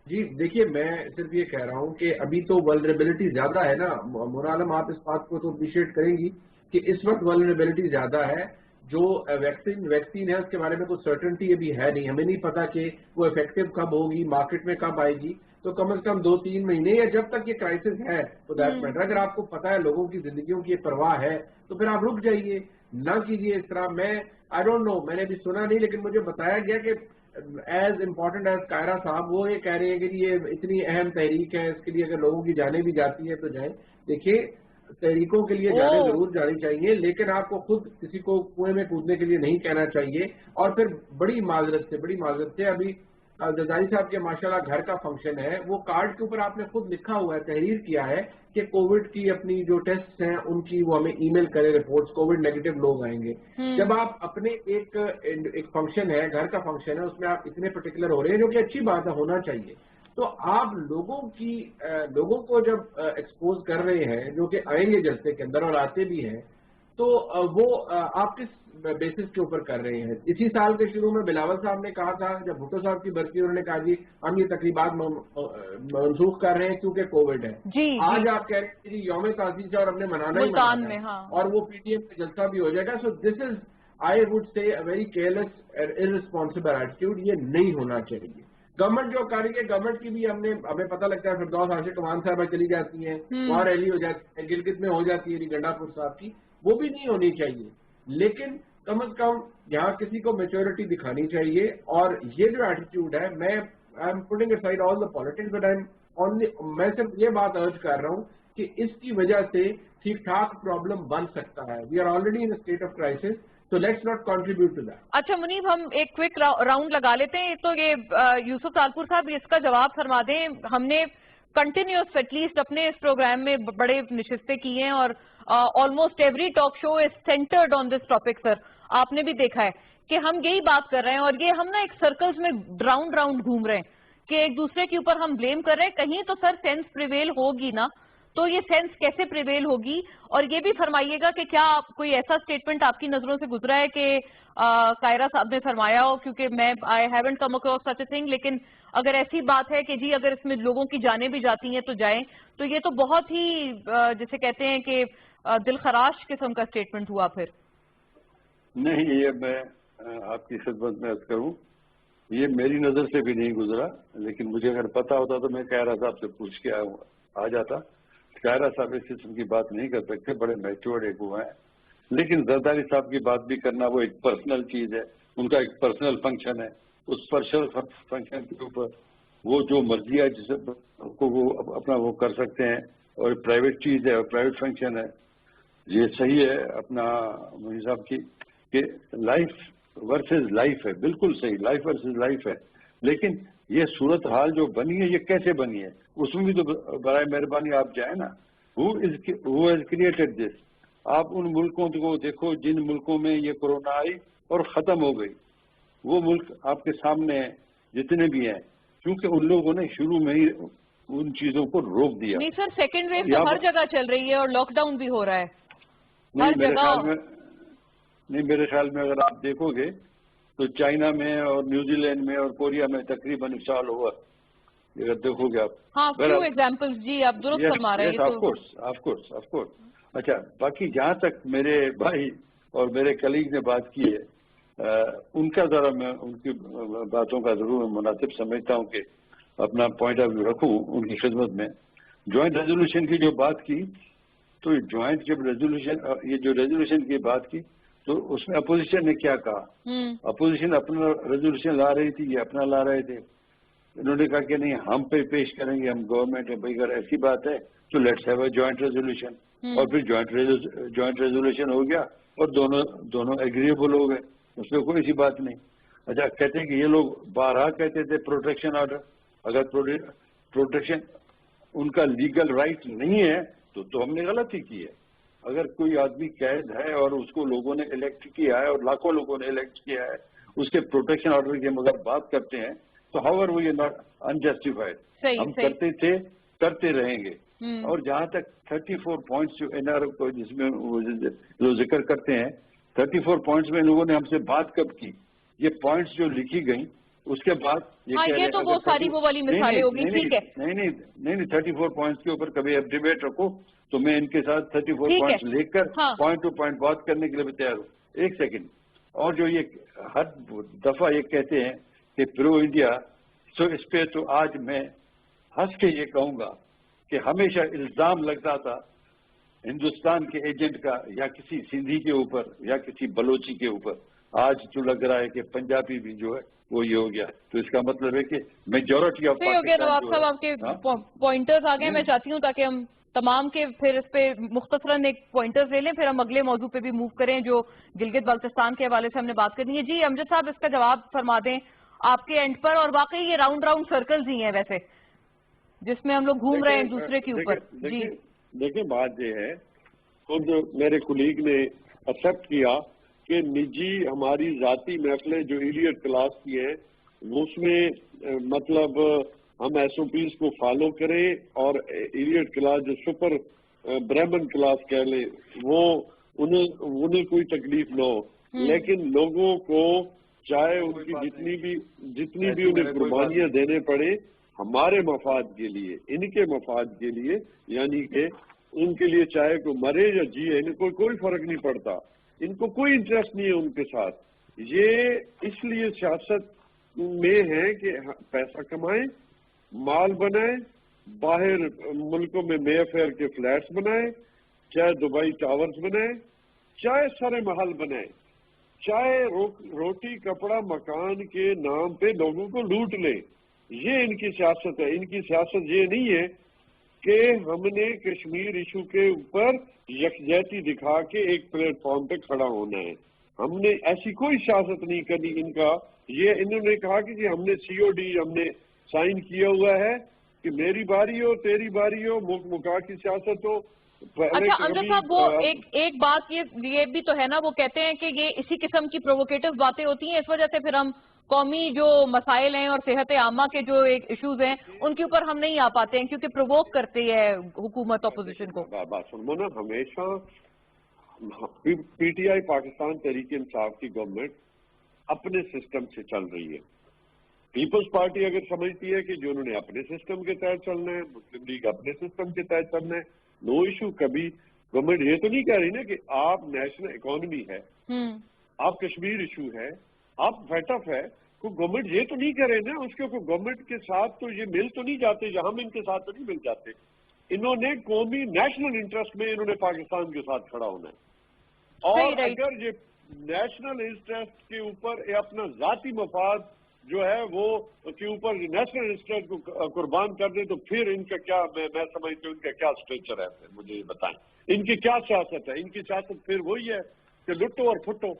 جی دیکھیے, میں صرف یہ کہہ رہا ہوں کہ ابھی تو ولنریبلٹی زیادہ ہے نا. مونا عالم آپ اس بات کو تو اپریشیٹ کریں گی کہ اس وقت ولنریبلٹی زیادہ ہے. جو ویکسین ہے اس کے بارے میں کوئی سرٹنٹی ابھی ہے نہیں, ہمیں نہیں پتا کہ وہ افیکٹو کب ہوگی, مارکیٹ میں کب آئے گی. تو کم از کم 2-3 مہینے یا جب تک یہ کرائسس ہے تو دیٹ میٹر. اگر آپ کو پتا ہے لوگوں کی زندگیوں کی پرواہ ہے تو پھر آپ رک جائیے, نہ کیجیے اس طرح. میں آئی ڈونٹ نو, میں نے ابھی سنا نہیں, لیکن مجھے بتایا گیا کہ ایز امپورٹنٹ ایز قاہرہ صاحب وہ یہ کہہ رہے ہیں کہ یہ اتنی اہم تحریک ہے, اس کے لیے اگر لوگوں کی جانیں بھی جاتی ہیں تو جائیں. دیکھیے تحریکوں کے لیے جانیں ضرور جانی چاہیے, لیکن آپ کو خود کسی کو کنویں میں کودنے کے لیے نہیں کہنا چاہیے. اور پھر بڑی معذرت سے ابھی زرداری صاحب کے ماشاءاللہ گھر کا فنکشن ہے, وہ کارڈ کے اوپر آپ نے خود لکھا ہوا ہے, تحریر کیا ہے کہ کووڈ کی اپنی جو ٹیسٹ ہیں ان کی وہ ہمیں ای میل کرے رپورٹس, کووڈ نیگیٹو لوگ آئیں گے. جب آپ اپنے ایک فنکشن ہے, گھر کا فنکشن ہے, اس میں آپ اتنے پرٹیکولر ہو رہے ہیں, جو کہ اچھی بات ہے, ہونا چاہیے. تو آپ لوگوں کو جب ایکسپوز کر رہے ہیں, جو کہ آئیں گے جلسے کے اندر اور آتے بھی ہیں, تو وہ آپ کس بیسس کے اوپر کر رہے ہیں. اسی سال کے شروع میں بلاول صاحب نے کہا تھا, جب بھٹو صاحب کی برسی, انہوں نے کہا جی ہم یہ تقریبات منسوخ کر رہے ہیں کیونکہ کووڈ ہے. آج آپ کہہ رہے ہیں کہ یوم تاسیس ہے اور ہم نے منانا ہی منانا ہے, اور وہ پی ٹی ایم کا جلسہ بھی ہو جائے گا. سو دس از I would say a very careless and irresponsible attitude. یہ نہیں ہونا چاہیے. گورنمنٹ جو کر رہی ہے, گورنمنٹ کی بھی ہمیں پتہ لگتا ہے, فردوس عاشق امان صاحبہ چلی جاتی ہیں, وہاں ریلی ہو جاتی ہے, گلگت میں ہو جاتی ہے گنڈا پور صاحب کی, وہ بھی نہیں ہونی چاہیے. لیکن کم از کم یہاں کسی کو میچورٹی دکھانی چاہیے. اور یہ جو ایٹیٹیوڈ ہے, میں I am putting aside all the politics, but میں صرف یہ بات ارج کر رہا ہوں کہ اس کی وجہ سے ٹھیک ٹھاک پرابلم بن سکتا ہے. We are already in state of crisis, so let's not contribute to that. اچھا منیب, ہم ایک کوئک راؤنڈ لگا لیتے ہیں. تو یہ یوسف تالپور صاحب اس کا جواب فرما دیں. ہم نے کنٹینیوس ایٹ لیسٹ اپنے اس پروگرام میں بڑے نشستیں کی ہیں, اور almost every talk show is centred on this topic. Sir آپ نے بھی دیکھا ہے کہ ہم یہی بات کر رہے ہیں, اور یہ ہم نا ایک سرکلز میں راؤنڈ گھوم رہے ہیں کہ ایک دوسرے کے اوپر ہم بلیم کر رہے ہیں. کہیں تو سر سینس پریویل ہوگی نا, تو یہ سینس کیسے پریویل ہوگی؟ اور یہ بھی فرمائیے گا کہ کیا کوئی ایسا سٹیٹمنٹ آپ کی نظروں سے گزرا ہے کہ قاہرہ صاحب نے فرمایا ہو, کیونکہ میں I haven't come across such a thing, لیکن اگر ایسی بات ہے کہ جی اگر اس میں لوگوں کی جانیں بھی جاتی ہیں تو جائیں, تو یہ تو بہت ہی جسے کہتے ہیں کہ دل خراش قسم کا سٹیٹمنٹ ہوا. پھر نہیں, یہ میں آپ کی خدمت میں عرض کروں, یہ میری نظر سے بھی نہیں گزرا, لیکن مجھے اگر پتا ہوتا تو میں قاہرہ صاحب سے پوچھ کے آ جاتا. قاہرہ صاحب اس قسم کی بات نہیں کر سکتے, بڑے میچورڈ ایک ہوا ہے. لیکن زرداری صاحب کی بات بھی کرنا وہ ایک پرسنل چیز ہے, ان کا ایک پرسنل فنکشن ہے. اس پرسنل فنکشن کے اوپر وہ جو مرضی ہے جس کو وہ اپنا وہ کر سکتے ہیں, اور پرائیویٹ چیز ہے اور پرائیویٹ فنکشن ہے. یہ صحیح ہے اپنا مودی صاحب کی کہ لائف ورسز لائف ہے، بالکل صحیح، لائف ورسز لائف ہے، لیکن یہ صورتحال جو بنی ہے یہ کیسے بنی ہے اس میں بھی تو برائے مہربانی آپ جائیں نا. Who has created this? آپ ان ملکوں کو دیکھو جن ملکوں میں یہ کورونا آئی اور ختم ہو گئی، وہ ملک آپ کے سامنے ہیں جتنے بھی ہیں، کیونکہ ان لوگوں نے شروع میں ہی ان چیزوں کو روک دیا. نہیں سر، سیکنڈ ویو تو ہر جگہ چل رہی ہے اور لاک ڈاؤن بھی ہو رہا ہے ہر جگہ. میرے خیال میں اگر آپ دیکھو گے تو چائنا میں اور نیوزی لینڈ میں اور کوریا میں تقریباً ایک سال ہوا، اگر دیکھو گے آپ. ہاں فیو ایگزامپلس جی آپ درست فرما رہے ہیں. Of course. اچھا، باقی جہاں تک میرے بھائی اور میرے کلیگ نے بات کی ہے، ان کا ذرا میں ان کی باتوں کا ضرور مناسب سمجھتا ہوں کہ اپنا پوائنٹ آف ویو رکھوں ان کی خدمت میں. جوائنٹ ریزولوشن کی جو بات کی، تو جوائنٹ جب ریزولوشن کی بات کی تو اس میں اپوزیشن نے کیا کہا؟ اپوزیشن اپنا ریزولوشن لا رہی تھی، یہ اپنا لا رہے تھے. انہوں نے کہا کہ نہیں ہم پہ پیش کریں گے، ہم گورنمنٹ ہے، بھائی اگر ایسی بات ہے تو let's have a joint resolution. اور پھر جوائنٹ ریزولوشن ہو گیا اور دونوں ایگریبل ہو گئے، اس میں کوئی ایسی بات نہیں. اچھا، کہتے ہیں کہ یہ لوگ بارہا کہتے تھے پروٹیکشن آرڈر، اگر پروٹیکشن ان کا لیگل رائٹ نہیں ہے تو ہم نے غلطی کی ہے. اگر کوئی آدمی قید ہے اور اس کو لوگوں نے الیکٹ کیا ہے اور لاکھوں لوگوں نے الیکٹ کیا ہے، اس کے پروٹیکشن آرڈر کی ہم اگر بات کرتے ہیں تو how we are not unjustified. ہم کرتے تھے، کرتے رہیں گے. اور جہاں تک 34 پوائنٹس جو این آر کو جس میں جو ذکر کرتے ہیں، 34 پوائنٹس میں لوگوں نے ہم سے بات کب کی؟ یہ پوائنٹس جو لکھی گئیں اس کے بعد یہ تو وہ ساری وہ والی مثالیں ہوگی. ٹھیک ہے، نہیں 34 پوائنٹس کے اوپر کبھی آپ ڈیبیٹ رکھو تو میں ان کے ساتھ 34 پوائنٹس لے کر پوائنٹ ٹو پوائنٹ بات کرنے کے لیے بھی تیار ہوں. ایک سیکنڈ. اور جو یہ ہر دفعہ یہ کہتے ہیں کہ پرو انڈیا، سو اس پہ تو آج میں ہنس کے یہ کہوں گا کہ ہمیشہ الزام لگتا تھا ہندوستان کے ایجنٹ کا یا کسی سندھی کے اوپر یا کسی بلوچی کے اوپر. آج جو لگ رہا ہے کہ پنجابی بھی جو ہے وہ یہ ہو گیا، تو اس کا مطلب ہے کہ میجورٹی آف نواب صاحب آپ کے پوائنٹرز آ گئے. میں چاہتی ہوں تاکہ ہم تمام کے پھر اس پہ مختصراً ایک پوائنٹرز لے لیں، پھر ہم اگلے موضوع پہ بھی موو کریں جو گلگت بلتستان کے حوالے سے ہم نے بات کرنی ہے. جی امجد صاحب اس کا جواب فرما دیں آپ کے اینڈ پر. اور واقعی یہ راؤنڈ سرکلز ہی ہیں ویسے جس میں ہم لوگ گھوم رہے ہیں ایک دوسرے کے اوپر. جی دیکھیں بات یہ ہے، خود میرے کولیگ نے ایکسپٹ کیا کہ نجی ہماری ذاتی محفلیں جو ایلیٹ کلاس کی ہیں اس میں مطلب ہم ایس او پیز کو فالو کریں اور ایلیٹ کلاس جو سپر برہمن کلاس کہہ لیں وہ انہیں کوئی تکلیف نہ ہو. لیکن لوگوں کو چاہے ان کی جتنی بھی انہیں قربانیاں دینے پڑے ہمارے مفاد کے لیے، ان کے مفاد کے لیے، یعنی کہ ان کے لیے چاہے کوئی مرے یا جیے ان کو کوئی فرق نہیں پڑتا. ان کو کوئی انٹرسٹ نہیں ہے ان کے ساتھ. یہ اس لیے سیاست میں ہے کہ پیسہ کمائیں، مال بنائیں، باہر ملکوں میں مے فیئر کے فلیٹس بنائیں، چاہے دبئی ٹاورز بنائیں، چاہے سر محل بنائیں، چاہے روٹی کپڑا مکان کے نام پہ لوگوں کو لوٹ لیں. یہ ان کی سیاست ہے. ان کی سیاست یہ نہیں ہے کہ ہم نے کشمیر ایشو کے اوپر یکجہتی دکھا کے ایک پلیٹ فارم پہ کھڑا ہونا ہے. ہم نے ایسی کوئی سیاست نہیں کرنی. ان کا یہ انہوں نے کہا کہ جی ہم نے سی او ڈی ہم نے سائن کیا ہوا ہے کہ میری باری ہو تیری باری ہو مکا کی سیاست ہو. اچھا امجد صاحب وہ ایک بات یہ بھی تو ہے نا، وہ کہتے ہیں کہ یہ اسی قسم کی پرووکیٹو باتیں ہوتی ہیں، اس وجہ سے پھر ہم قومی جو مسائل ہیں اور صحت عامہ کے جو ایک ایشوز ہیں ان کے اوپر ہم نہیں آ پاتے ہیں کیونکہ پرووک کرتے ہے حکومت اپوزیشن کو. بات سنو نا، ہمیشہ P T I Pakistan Tehreek Insaf کی گورنمنٹ اپنے سسٹم سے چل رہی ہے. پیپلز پارٹی اگر سمجھتی ہے کہ جو انہوں نے اپنے سسٹم کے تحت چلنا ہے، مسلم لیگ اپنے سسٹم کے تحت چلنا ہے، نو ایشو. کبھی گورنمنٹ یہ تو نہیں کہہ رہی نا کہ آپ نیشنل اکانومی ہے، آپ کشمیر ایشو ہے، آپ فیٹ اف ہے، کوئی گورنمنٹ یہ تو نہیں کہہ رہے نا اس کے کوئی گورنمنٹ کے ساتھ تو یہ مل تو نہیں جاتے، یا ہم ان کے ساتھ تو نہیں مل جاتے. انہوں نے قومی نیشنل انٹرسٹ میں انہوں نے پاکستان کے ساتھ کھڑا ہونا ہے. اور اگر یہ نیشنل انٹرسٹ کے اوپر اپنا ذاتی مفاد جو ہے وہ کے اوپر نیشنل انٹرسٹ کو قربان کر دیں تو پھر ان کا کیا، میں سمجھتا ہوں ان کا کیا اسٹرکچر ہے، پھر مجھے یہ بتائیں ان کی کیا سیاست ہے؟ ان کی سیاست پھر وہی ہے کہ لٹو اور پھٹو.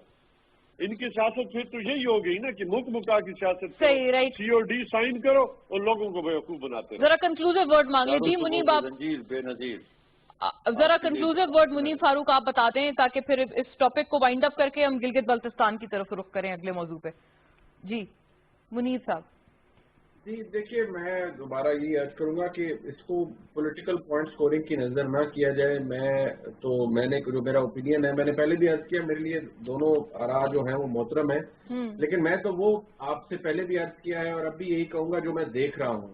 ان کی سیاست پھر تو یہی ہو گئی نا کہ ملک مکا کی سیاست، سی اور ڈی سائن کرو اور لوگوں کو بیوقوف بناتے. ذرا کنکلوزیو ورڈ مانگ لیں. جی منیب آپ بے نظیر ذرا کنکلوزیو ورڈ منیب فاروق آپ بتا دیں تاکہ پھر اس ٹاپک کو وائنڈ اپ کر کے ہم گلگت بلتستان کی طرف رخ کریں اگلے موضوع پہ. جی منیب صاحب. جی دیکھیے، میں دوبارہ یہ عرض کروں گا کہ اس کو پولیٹیکل پوائنٹ سکورنگ کی نظر نہ کیا جائے. میں نے جو میرا اوپینین ہے، میں نے پہلے بھی عرض کیا، میرے لیے دونوں آراء جو ہیں وہ محترم ہیں، لیکن میں تو وہ آپ سے پہلے بھی عرض کیا ہے اور اب بھی یہی کہوں گا جو میں دیکھ رہا ہوں.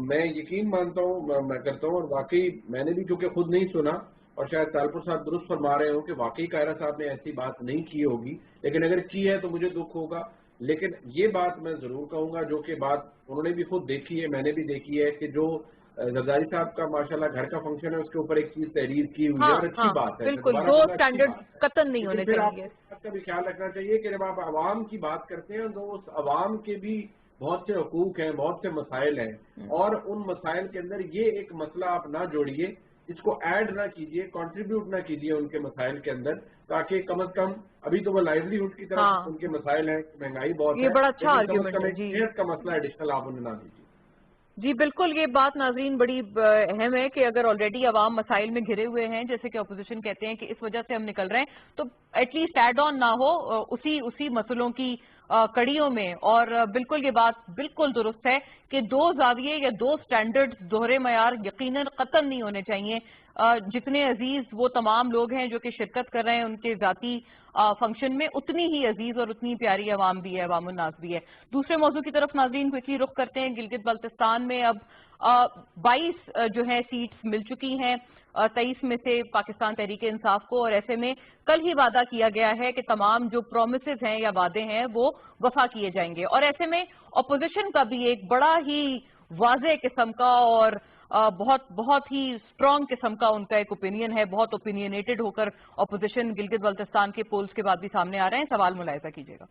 میں یقین مانتا ہوں، میں کرتا ہوں، اور واقعی میں نے بھی چونکہ خود نہیں سنا اور شاید طالپور صاحب درست فرما رہے ہوں کہ واقعی قاہرہ صاحب نے ایسی بات نہیں کی ہوگی، لیکن اگر کی ہے تو مجھے دکھ ہوگا. لیکن یہ بات میں ضرور کہوں گا جو کہ بات انہوں نے بھی خود دیکھی ہے، میں نے بھی دیکھی ہے، کہ جو زرداری صاحب کا ماشاءاللہ گھر کا فنکشن ہے اس کے اوپر ایک چیز تحریر کی ہوئی ہے اور اچھی بات ہے. بالکل دو سٹینڈرڈ قطن نہیں ہونے چاہیے. پھر آپ کا بھی خیال رکھنا چاہیے کہ جب آپ عوام کی بات کرتے ہیں تو اس عوام کے بھی بہت سے حقوق ہیں، بہت سے مسائل ہیں، اور ان مسائل کے اندر یہ ایک مسئلہ آپ نہ جوڑیے، اس کو ایڈ نہ کیجیے، کنٹریبیوٹ نہ کیجیے ان کے مسائل کے اندر، تاکہ کم از کم ابھی تو وہ لائیولیہڈ کی طرف ان کے مسائل ہیں، مہنگائی بہت ہے، یہ بڑا اچھا آرگیومنٹ ہے. جی صحت کا مسئلہ ایڈیشنل آپ انہیں نہ دیجیے. جی بالکل، یہ بات ناظرین بڑی اہم ہے کہ اگر آلریڈی عوام مسائل میں گھرے ہوئے ہیں، جیسے کہ اپوزیشن کہتے ہیں کہ اس وجہ سے ہم نکل رہے ہیں، تو ایٹ لیسٹ ایڈ آن نہ ہو اسی مسئلوں کی کڑیوں میں. اور بالکل یہ بات بالکل درست ہے کہ دو زاویے یا دو سٹینڈرڈ دوہرے معیار یقیناً قطن نہیں ہونے چاہیے. جتنے عزیز وہ تمام لوگ ہیں جو کہ شرکت کر رہے ہیں ان کے ذاتی فنکشن میں، اتنی ہی عزیز اور اتنی پیاری عوام بھی ہے، عوام الناس بھی ہے. دوسرے موضوع کی طرف ناظرین کوئکلی رخ کرتے ہیں. گلگت بلتستان میں اب 22 جو ہیں سیٹس مل چکی ہیں 23 میں سے پاکستان تحریک انصاف کو، اور ایسے میں کل ہی وعدہ کیا گیا ہے کہ تمام جو پرومسز ہیں یا وعدے ہیں وہ وفا کیے جائیں گے. اور ایسے میں اپوزیشن کا بھی ایک بڑا ہی واضح قسم کا اور بہت ہی اسٹرانگ قسم کا ان کا ایک اوپینین ہے. بہت اوپینینیٹڈ ہو کر اپوزیشن گلگت بلتستان کے پولز کے بعد بھی سامنے آ رہے ہیں. سوال ملاحظہ کیجیے گا.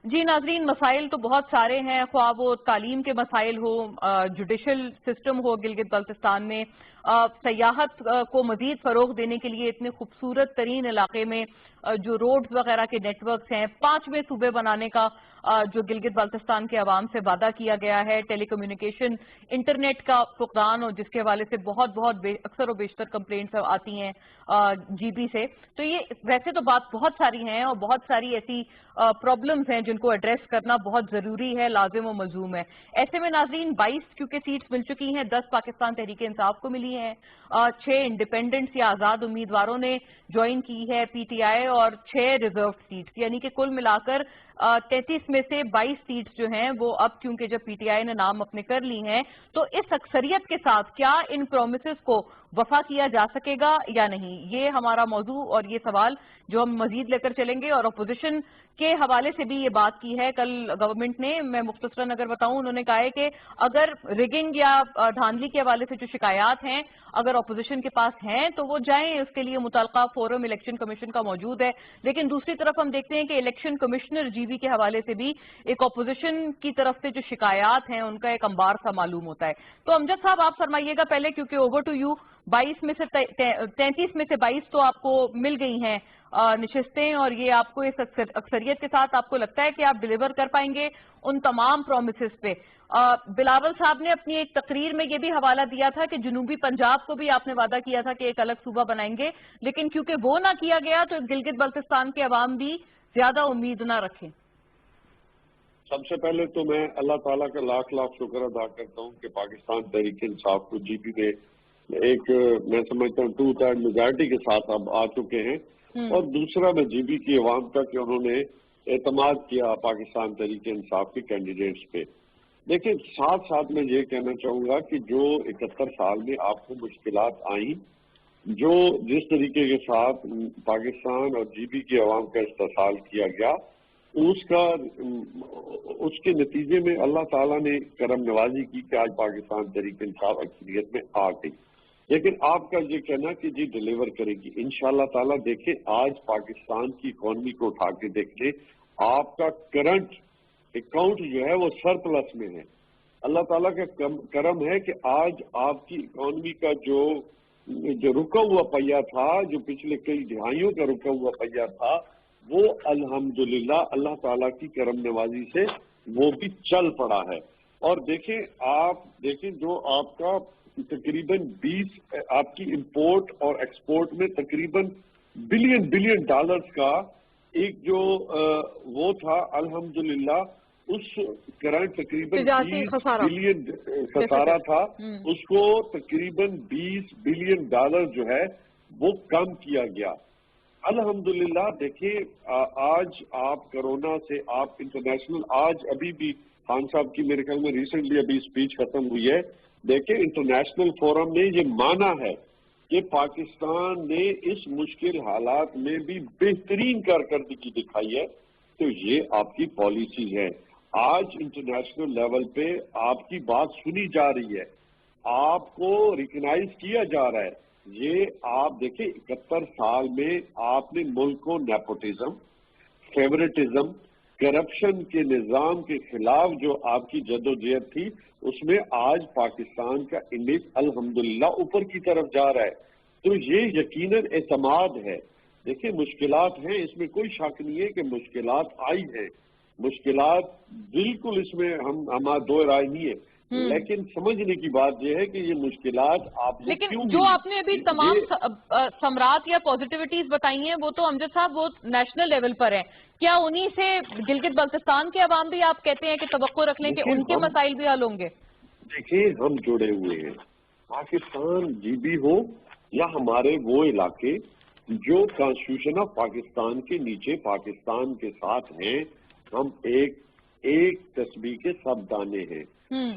جی ناظرین، مسائل تو بہت سارے ہیں، خواہ وہ تعلیم کے مسائل ہو، جوڈیشل سسٹم ہو گلگت بلتستان میں، سیاحت کو مزید فروغ دینے کے لیے اتنے خوبصورت ترین علاقے میں جو روڈز وغیرہ کے نیٹ ورکس ہیں، 5ویں صوبے بنانے کا جو گلگت بلتستان کے عوام سے وعدہ کیا گیا ہے، ٹیلی کمیونیکیشن انٹرنیٹ کا فقدان، اور جس کے حوالے سے بہت اکثر و بیشتر کمپلینٹس آتی ہیں جی بی سے. تو یہ ویسے تو بات بہت ساری ہیں اور بہت ساری ایسی پرابلمز ہیں جن کو ایڈریس کرنا بہت ضروری ہے، لازم و ملزوم ہے. ایسے میں ناظرین 22 کیونکہ سیٹس مل چکی ہیں، 10 پاکستان تحریک انصاف کو ملی ہیں، 6 انڈیپینڈنٹس یا آزاد امیدواروں نے جوائن کی ہے پی ٹی آئی، اور 6 ریزروڈ سیٹس، یعنی کہ کل ملا کر 33 میں سے 22 سیٹس جو ہیں وہ اب کیونکہ جب پی ٹی آئی نے نام اپنے کر لی ہیں تو اس اکثریت کے ساتھ کیا ان پرومسز کو وفا کیا جا سکے گا یا نہیں، یہ ہمارا موضوع اور یہ سوال جو ہم مزید لے کر چلیں گے. اور اپوزیشن کے حوالے سے بھی یہ بات کی ہے کل گورنمنٹ نے، میں مختصراً اگر بتاؤں، انہوں نے کہا ہے کہ اگر ریگنگ یا دھاندلی کے حوالے سے جو شکایات ہیں اگر اپوزیشن کے پاس ہیں تو وہ جائیں، اس کے لیے متعلقہ فورم الیکشن کمیشن کا موجود ہے. لیکن دوسری طرف ہم دیکھتے ہیں کہ الیکشن کمشنر جی بی کے حوالے سے بھی ایک اپوزیشن کی طرف سے جو شکایات ہیں ان کا ایک انبار سا معلوم ہوتا ہے. تو امجد صاحب آپ فرمائیے گا پہلے، کیونکہ اوور ٹو یو. 22 میں سے 33 میں سے 22 تو آپ کو مل گئی ہیں نشستیں، اور یہ آپ کو اس اکثریت کے ساتھ آپ کو لگتا ہے کہ آپ ڈیلیور کر پائیں گے ان تمام پرومسز پہ؟ بلاول صاحب نے اپنی ایک تقریر میں یہ بھی حوالہ دیا تھا کہ جنوبی پنجاب کو بھی آپ نے وعدہ کیا تھا کہ ایک الگ صوبہ بنائیں گے، لیکن کیونکہ وہ نہ کیا گیا تو گلگت بلتستان کے عوام بھی زیادہ امید نہ رکھیں. سب سے پہلے تو میں اللہ تعالیٰ کا لاکھ شکر ادا کرتا ہوں کہ پاکستان تحریک انصاف کو جی پی میں ایک میں سمجھتا ہوں 2/3 میجارٹی کے ساتھ اب آ چکے ہیں. اور دوسرا میں جی بی کی عوام کا کہ انہوں نے اعتماد کیا پاکستان تحریک انصاف کے کینڈیڈیٹس پہ. دیکھیں، ساتھ میں یہ کہنا چاہوں گا کہ جو 71 سال میں آپ کو مشکلات آئیں، جو جس طریقے کے ساتھ پاکستان اور جی بی کی عوام کا استحصال کیا گیا، اس کے نتیجے میں اللہ تعالیٰ نے کرم نوازی کی کہ آج پاکستان تحریک انصاف اکثریت میں آ گئی. لیکن آپ کا یہ کہنا کہ جی ڈیلیور کرے گی، انشاءاللہ تعالیٰ دیکھیں آج پاکستان کی اکانومی کو اٹھا کے دیکھ لیں، آپ کا کرنٹ اکاؤنٹ جو ہے وہ سرپلس میں ہے. اللہ تعالیٰ کا کرم ہے کہ آج آپ کی اکانومی کا جو رکا ہوا پہیا تھا، جو پچھلے کئی دہائیوں کا رکا ہوا پہیا تھا، وہ الحمدللہ اللہ تعالیٰ کی کرم نوازی سے وہ بھی چل پڑا ہے. اور دیکھیں جو آپ کا تقریباً 20 آپ کی امپورٹ اور ایکسپورٹ میں تقریباً بلین ڈالرز کا ایک جو وہ تھا الحمدللہ اس کرنٹ تقریباً 20 بلین خسارہ تھا، اس کو تقریباً 20 بلین ڈالر جو ہے وہ کم کیا گیا. الحمدللہ دیکھیں آج آپ کرونا سے آپ انٹرنیشنل آج ابھی بھی خان صاحب کی میرے خیال میں ریسنٹلی ابھی اسپیچ ختم ہوئی ہے. دیکھیں انٹرنیشنل فورم نے یہ مانا ہے کہ پاکستان نے اس مشکل حالات میں بھی بہترین کارکردگی دکھائی ہے، تو یہ آپ کی پالیسی ہے. آج انٹرنیشنل لیول پہ آپ کی بات سنی جا رہی ہے، آپ کو ریکگنائز کیا جا رہا ہے. یہ آپ دیکھیں 71 سال میں آپ نے ملک کو نیپوٹزم، فیورٹزم، کرپشن کے نظام کے خلاف جو آپ کی جدوجہد تھی، اس میں آج پاکستان کا امیج الحمدللہ اوپر کی طرف جا رہا ہے. تو یہ یقیناً اعتماد ہے. دیکھیں مشکلات ہیں، اس میں کوئی شک نہیں ہے کہ مشکلات آئی ہیں، مشکلات بالکل اس میں ہمارا دو رائے نہیں ہے، لیکن سمجھنے کی بات یہ ہے کہ یہ مشکلات آپ کو لیکن کیوں جو آپ نے ابھی تمام ثمرات یا پازیٹیوٹیز بتائی ہیں وہ تو امجد صاحب وہ نیشنل لیول پر ہیں، کیا انہی سے گلگت بلتستان کے عوام بھی آپ کہتے ہیں کہ توقع رکھ لیں کہ ان کے مسائل بھی حل ہوں گے؟ دیکھیں ہم جڑے ہوئے ہیں، پاکستان جی بھی ہو یا ہمارے وہ علاقے جو کانسٹیٹیوشن آف پاکستان کے نیچے پاکستان کے ساتھ ہیں، ہم ایک تسبیح کے سب دانے ہیں.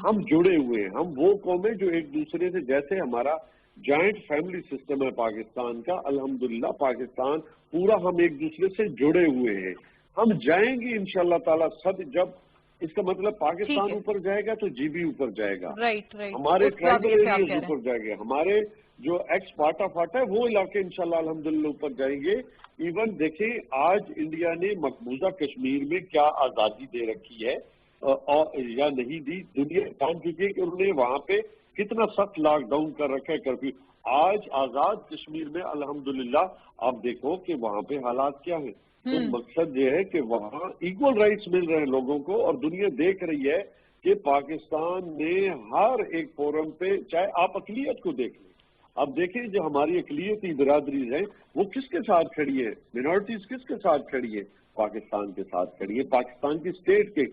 ہم جڑے ہوئے ہیں، ہم وہ قوم ہیں جو ایک دوسرے سے، جیسے ہمارا جوائنٹ فیملی سسٹم ہے پاکستان کا، الحمدللہ پاکستان پورا ہم ایک دوسرے سے جڑے ہوئے ہیں. ہم جائیں گے انشاءاللہ تعالیٰ سب، جب اس کا مطلب پاکستان اوپر جائے گا تو جی بھی اوپر جائے گا، ہمارے ٹرائبل ایریاز اوپر جائیں گے، ہمارے جو ایکس پارٹ آف ہے وہ علاقے انشاءاللہ الحمدللہ اوپر جائیں گے. ایون دیکھیں آج انڈیا نے مقبوضہ کشمیر میں کیا آزادی دے رکھی ہے یا نہیں دی، دنیا جان چکی ہے کہ انہوں نے وہاں پہ کتنا سخت لاک ڈاؤن کر رکھا ہے، کرفیو. آج آزاد کشمیر میں الحمدللہ آپ دیکھو کہ وہاں پہ حالات کیا ہیں. تو مقصد یہ ہے کہ وہاں ایکول رائٹس مل رہے ہیں لوگوں کو، اور دنیا دیکھ رہی ہے کہ پاکستان نے ہر ایک فورم پہ، چاہے آپ اقلیت کو دیکھ لیں، اب دیکھیں جو ہماری اقلیتی برادریز ہیں وہ کس کے ساتھ کھڑی ہے، مینورٹیز کس کے ساتھ کھڑی ہے، پاکستان کے ساتھ کھڑی ہے، پاکستان کی اسٹیٹ کے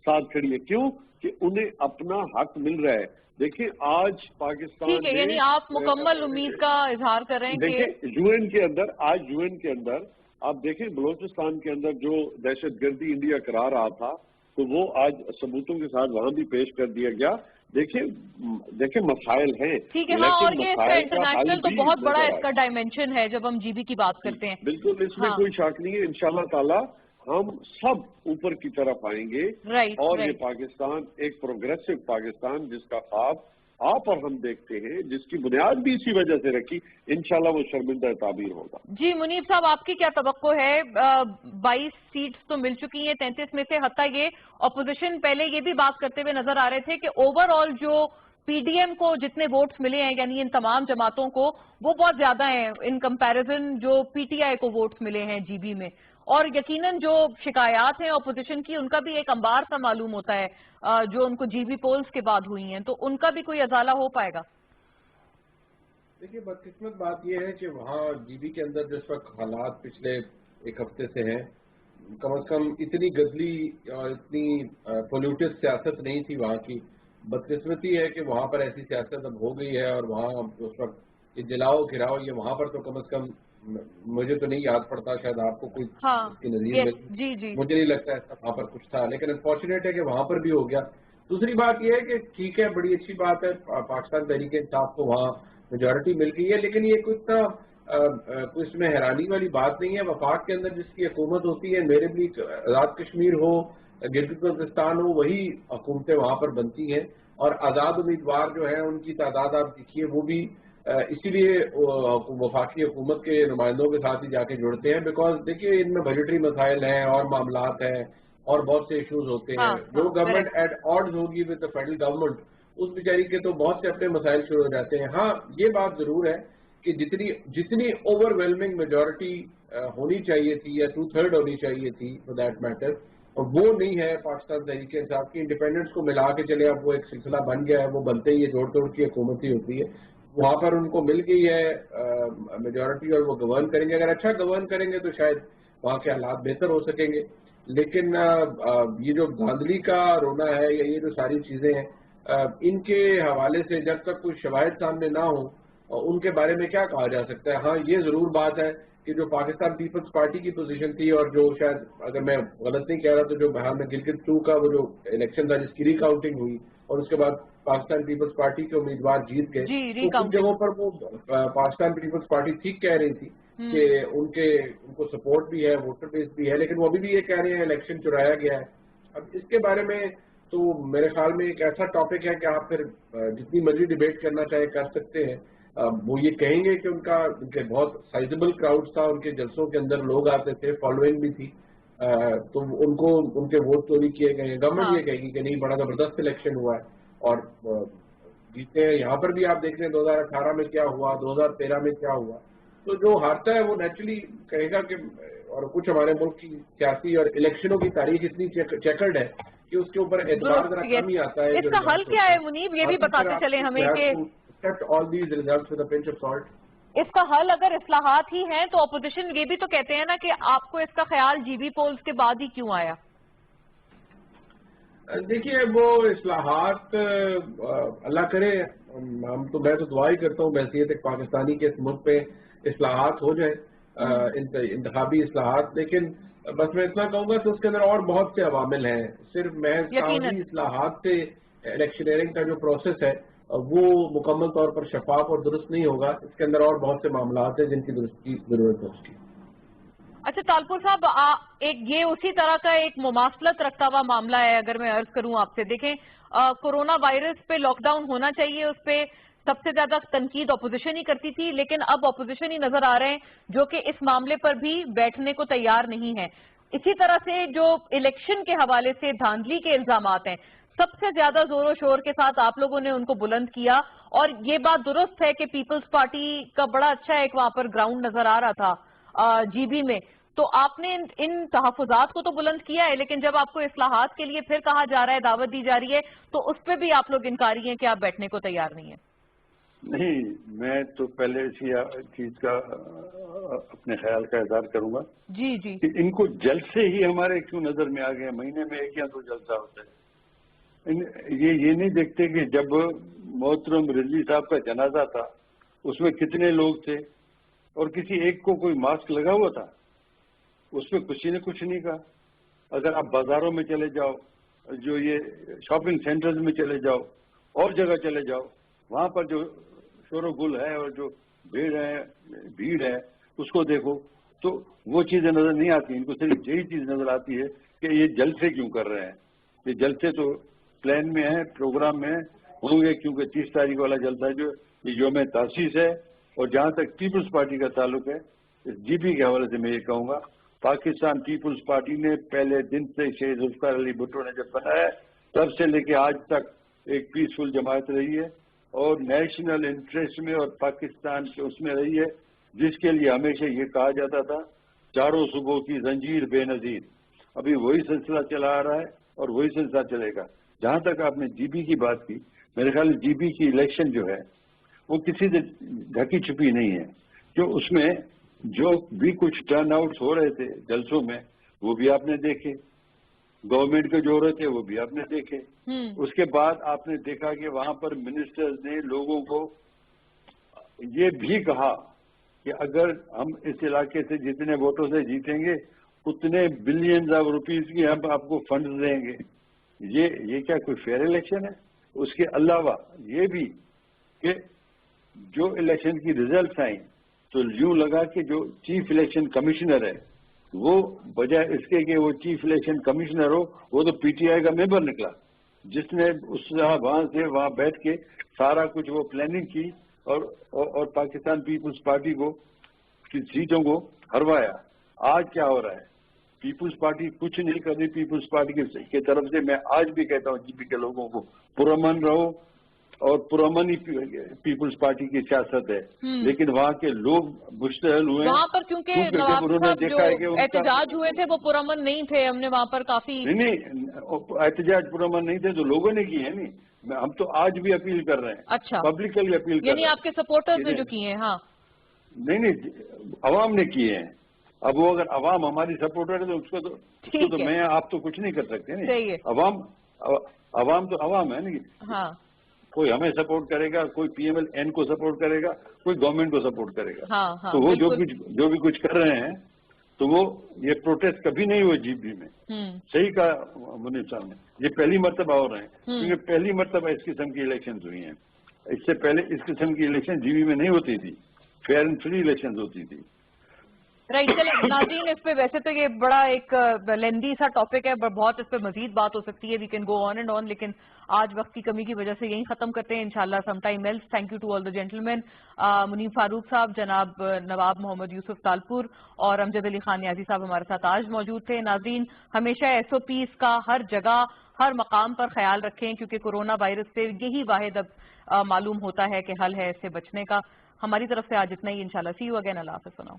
ساتھ کھڑی ہے. کیوں کہ انہیں اپنا حق مل رہا ہے. دیکھیں آج پاکستان ٹھیک ہے، یعنی آپ مکمل امید کا اظہار کر رہے ہیں. دیکھیں یو این کے اندر، آج یو این کے اندر آپ دیکھیں بلوچستان کے اندر جو دہشت گردی انڈیا کرا رہا تھا، تو وہ آج ثبوتوں کے ساتھ وہاں بھی پیش کر دیا گیا. دیکھیں مسائل ہیں، ٹھیک ہے. ہاں، اور یہ اس کا انٹرنیشنل تو بہت بڑا اس کا ڈائمینشن ہے جب ہم جی بی کی بات کرتے ہیں. بالکل، اس میں کوئی شک نہیں ہے. انشاءاللہ تعالی ہم سب اوپر کی طرف آئیں گے، اور یہ پاکستان ایک پروگریسو پاکستان جس کا خواب آپ اور ہم دیکھتے ہیں، جس کی بنیاد بھی اسی وجہ سے رکھی، انشاءاللہ وہ شرمندہ تعبیر ہوگا. جی منیب صاحب، آپ کی کیا توقع ہے؟ 22 سیٹس تو مل چکی ہیں 33 میں سے، حتیٰ یہ اپوزیشن پہلے یہ بھی بات کرتے ہوئے نظر آ رہے تھے کہ اوور آل جو پی ڈی ایم کو جتنے ووٹس ملے ہیں، یعنی ان تمام جماعتوں کو، وہ بہت زیادہ ہیں ان کمپیریزن جو پی ٹی آئی کو ووٹس ملے ہیں جی بی میں. اور یقیناً جو شکایات ہیں اپوزیشن کی، ان کا بھی ایک انبار سا معلوم ہوتا ہے جو ان کو جی بی پولز کے بعد ہوئی ہیں، تو ان کا بھی کوئی ازالہ ہو پائے گا؟ دیکھیے بدقسمت بات یہ ہے کہ وہاں جی بی کے اندر جس وقت حالات پچھلے ایک ہفتے سے ہیں، کم از کم اتنی گدلی اور اتنی پولیوٹس سیاست نہیں تھی وہاں کی. بدقسمتی ہے کہ وہاں پر ایسی سیاست اب ہو گئی ہے، اور وہاں اس وقت یہ جلاؤ گراؤ، یہ وہاں پر تو کم از کم مجھے تو نہیں یاد پڑتا، شاید آپ کو کوئی اس کی نظیر میں، مجھے نہیں لگتا ایسا وہاں پر کچھ تھا، لیکن انفارچونیٹ ہے کہ وہاں پر بھی ہو گیا. دوسری بات یہ ہے کہ ٹھیک ہے، بڑی اچھی بات ہے، پاکستان تحریک انصاف کو وہاں میجورٹی مل گئی ہے، لیکن یہ کوئی اتنا اس میں حیرانی والی بات نہیں ہے. وفاق کے اندر جس کی حکومت ہوتی ہے، میرے بھی آزاد کشمیر ہو، گلگت بلتستان ہو، وہی حکومتیں وہاں پر بنتی ہیں. اور آزاد امیدوار جو ہیں ان کی تعداد آپ دیکھیے، وہ بھی اسی لیے وفاقی حکومت کے نمائندوں کے ساتھ ہی جا کے جڑتے ہیں، بیکاز دیکھیے ان میں بجٹری مسائل ہیں اور معاملات ہیں اور بہت سے ایشوز ہوتے ہیں. جو گورنمنٹ ایٹ آڈز ہوگی ود دا فیڈرل گورنمنٹ، اس بیچاری کے تو بہت سے اپنے مسائل شروع ہو جاتے ہیں. ہاں یہ بات ضرور ہے کہ جتنی اوور ویلمنگ میجورٹی ہونی چاہیے تھی یا 2/3 ہونی چاہیے تھی فور دیٹ میٹر، اور وہ نہیں ہے پاکستان تحریک انصاف کی. انڈیپینڈنس کو ملا کے چلے، اب وہ ایک سلسلہ بن گیا ہے، وہ بنتے ہی ہے، جوڑ توڑ کی حکومت ہی ہوتی ہے. وہاں پر ان کو مل گئی ہے میجورٹی اور وہ گورن کریں گے. اگر اچھا گورن کریں گے تو شاید وہاں کے حالات بہتر ہو سکیں گے. لیکن یہ جو دھاندلی کا رونا ہے یا یہ جو ساری چیزیں ہیں، ان کے حوالے سے جب تک کوئی شواہد سامنے نہ ہوں ان کے بارے میں کیا کہا جا سکتا ہے. ہاں یہ ضرور بات ہے کہ جو پاکستان پیپلز پارٹی کی پوزیشن تھی، اور جو شاید اگر میں غلط نہیں کہہ رہا تو جو بہار میں گلگت 2 کا وہ جو الیکشن تھا جس کی ری کاؤنٹنگ ہوئی اور اس کے بعد پاکستان پیپلز پارٹی کے امیدوار جیت گئے، تو کچھ جگہوں پر وہ پاکستان پیپلز پارٹی ٹھیک کہہ رہی تھی کہ ان کو سپورٹ بھی ہے، ووٹر بیس بھی ہے، لیکن وہ ابھی بھی یہ کہہ رہے ہیں الیکشن چرایا گیا ہے. اب اس کے بارے میں تو میرے خیال میں ایک ایسا ٹاپک ہے کہ آپ پھر جتنی مرضی ڈیبیٹ کرنا چاہے کر سکتے ہیں. وہ یہ کہیں گے کہ ان کے بہت سائزبل کراؤڈ تھا، ان کے جلسوں کے اندر لوگ آتے تھے، فالوئنگ بھی تھی، تو ان کے ووٹ چوری کیے گئے ہیں. گورنمنٹ یہ کہے گی کہ نہیں، بڑا زبردست الیکشن ہوا ہے اور جیتے ہیں. یہاں پر بھی آپ دیکھ لیں 2018 میں کیا ہوا، 2013 میں کیا ہوا. تو جو ہارتا ہے وہ نیچرلی کہے گا کہ، اور کچھ ہمارے ملک کی سیاسی اور الیکشنوں کی تاریخ اتنی چیکرڈ ہے کہ اس کے اوپر اعتبار ذرا کم ہی آتا ہے. اس کا حل کیا ہے منیب، یہ بھی بتاتے چلیں ہمیں کہ اس کا حل اگر اصلاحات ہی ہیں تو اپوزیشن یہ بھی تو کہتے ہیں نا کہ آپ کو اس کا خیال جی بی پولز کے بعد ہی کیوں آیا؟ دیکھیے وہ اصلاحات اللہ کرے، میں تو دعا ہی کرتا ہوں بحیثیت ایک پاکستانی کے اس ملک پہ اصلاحات ہو جائیں، انتخابی اصلاحات. لیکن بس میں اتنا کہوں گا کہ اس کے اندر اور بہت سے عوامل ہیں. صرف محض کاغذی اصلاحات سے الیکشنئرنگ کا جو پروسیس ہے وہ مکمل طور پر شفاف اور درست نہیں ہوگا. اس کے اندر اور بہت سے معاملات ہیں جن کی درستی کی ضرورت ہے اس کی. اچھا طالپور صاحب، یہ اسی طرح کا ایک مماثلت رکھتا ہوا معاملہ ہے. اگر میں عرض کروں آپ سے، دیکھیں کورونا وائرس پہ لاک ڈاؤن ہونا چاہیے، اس پہ سب سے زیادہ تنقید اپوزیشن ہی کرتی تھی، لیکن اب اپوزیشن ہی نظر آ رہے ہیں جو کہ اس معاملے پر بھی بیٹھنے کو تیار نہیں ہے. اسی طرح سے جو الیکشن کے حوالے سے دھاندلی کے الزامات ہیں، سب سے زیادہ زور و شور کے ساتھ آپ لوگوں نے ان کو بلند کیا. اور یہ بات درست ہے کہ پیپلز پارٹی کا بڑا اچھا ایک وہاں پر گراؤنڈ نظر آ رہا تھا جی بی میں، تو آپ نے ان تحفظات کو تو بلند کیا ہے، لیکن جب آپ کو اصلاحات کے لیے پھر کہا جا رہا ہے، دعوت دی جا رہی ہے، تو اس پہ بھی آپ لوگ انکاری ہیں کہ آپ بیٹھنے کو تیار نہیں ہیں. نہیں، میں تو پہلے اسی چیز کا اپنے خیال کا اظہار کروں گا جی کہ ان کو جلسے ہی ہمارے کیوں نظر میں آ گئے. مہینے میں ایک یا دو جلسہ ہوتا ہے. یہ نہیں دیکھتے کہ جب محترم رضوی صاحب کا جنازہ تھا اس میں کتنے لوگ تھے اور کسی ایک کو کوئی ماسک لگا ہوا تھا، اس پہ کسی نے کچھ نہیں کہا. اگر آپ بازاروں میں چلے جاؤ، جو یہ شاپنگ سینٹرز میں چلے جاؤ، اور جگہ چلے جاؤ، وہاں پر جو شور و گل ہے اور جو بھیڑ ہے اس کو دیکھو تو وہ چیزیں نظر نہیں آتی. ان کو صرف یہی چیز نظر آتی ہے کہ یہ جلسے کیوں کر رہے ہیں. یہ جلسے تو پلان میں ہیں، پروگرام میں ہوں گے، کیونکہ 30 تاریخ والا جلسہ جو یہ یوم تاسیس ہے. اور جہاں تک پیپلز پارٹی کا تعلق ہے، جی پی کے حوالے سے میں یہ کہوں گا، پاکستان پیپلز پارٹی نے پہلے دن سے شہید ذوالفقار علی بھٹو نے جب بنایا تب سے لے کے آج تک ایک پیسفل جماعت رہی ہے اور نیشنل انٹرسٹ میں اور پاکستان کے اس میں رہی ہے، جس کے لیے ہمیشہ یہ کہا جاتا تھا چاروں صوبوں کی زنجیر بے نظیر. ابھی وہی سلسلہ چلا آ رہا ہے اور وہی سلسلہ چلے گا. جہاں تک آپ نے جی بی کی بات کی، میرے خیال جی بی کی الیکشن جو ہے وہ کسی سے ڈھکی چھپی نہیں ہے. جو اس میں جو بھی کچھ ٹرن آؤٹس ہو رہے تھے جلسوں میں وہ بھی آپ نے دیکھے، گورنمنٹ کے جو ہو رہے تھے وہ بھی آپ نے دیکھے. اس کے بعد آپ نے دیکھا کہ وہاں پر منسٹرز نے لوگوں کو یہ بھی کہا کہ اگر ہم اس علاقے سے جتنے ووٹوں سے جیتیں گے اتنے بلینز آف روپیز کی ہم آپ کو فنڈز دیں گے. یہ کیا کوئی فیئر الیکشن ہے؟ اس کے علاوہ یہ بھی کہ جو الیکشن کی ریزلٹس آئیں تو یوں لگا کہ جو چیف الیکشن کمشنر ہے وہ بجائے اس کے کہ وہ چیف الیکشن کمشنر ہو وہ تو پی ٹی آئی کا ممبر نکلا جس نے اس وہاں سے وہاں بیٹھ کے سارا کچھ وہ پلاننگ کی اور پاکستان پیپلز پارٹی کو کی سیٹوں کو ہروایا. آج کیا ہو رہا ہے؟ پیپلز پارٹی کچھ نہیں کر رہی. پیپلز پارٹی کی طرف سے میں آج بھی کہتا ہوں جی پی کے لوگوں کو پرامن رہو اور پرامن ہی پیپلز پارٹی کی سیاست ہے. لیکن وہاں کے لوگ مشتعل ہوئے وہاں پر کیونکہ نواب صاحب جو احتجاج ہوئے تھے وہ پرامن نہیں تھے. ہم نے وہاں پر کافی نہیں احتجاج پرامن نہیں تھے تو لوگوں نے کیے ہیں. نہیں ہم تو آج بھی اپیل کر رہے ہیں. اچھا پبلکلی اپیل کر رہے ہیں. یعنی آپ کے سپورٹرز نے جو کیے ہیں. ہاں نہیں عوام نے کیے ہیں. اب وہ اگر عوام ہماری سپورٹر ہے تو اس کو تو میں آپ تو کچھ نہیں کر سکتے. نہیں عوام تو عوام ہے نہیں. ہاں کوئی ہمیں سپورٹ کرے گا, کوئی پی ایم ایل این کو سپورٹ کرے گا, کوئی گورنمنٹ کو سپورٹ کرے گا. تو وہ جو بھی کچھ کر رہے ہیں تو وہ یہ پروٹیسٹ کبھی نہیں ہوئے جی پی میں. صحیح کہا منیب صاحب نے, یہ پہلی مرتبہ ہو رہے ہیں کیونکہ پہلی مرتبہ اس قسم کی الیکشنز ہوئی ہیں. اس سے پہلے اس قسم کی الیکشن جی پی میں نہیں ہوتی تھی. فیئر اینڈ فری الیکشنز ہوتی تھی. رائٹ. چلیں ناظرین, اس پہ ویسے تو یہ بڑا ایک لیندی سا ٹاپک ہے, بہت اس پہ مزید بات ہو سکتی ہے. We can go on and on, لیکن آج وقت کی کمی کی وجہ سے یہیں ختم کرتے ہیں انشاءاللہ some time else. Thank you to all the gentlemen. Muneeb Farooq صاحب, جناب نواب محمد یوسف تالپور اور امجد علی خان نیازی صاحب ہمارے ساتھ آج موجود تھے. ناظرین, ہمیشہ ایس او پیز کا ہر جگہ ہر مقام پر خیال رکھیں کیونکہ کورونا وائرس سے یہی واحد اب معلوم ہوتا ہے کہ حل ہے اس سے بچنے کا. ہماری طرف سے آج اتنا ہی. انشاءاللہ سی یو اگین. اللہ حافظ. سناؤ.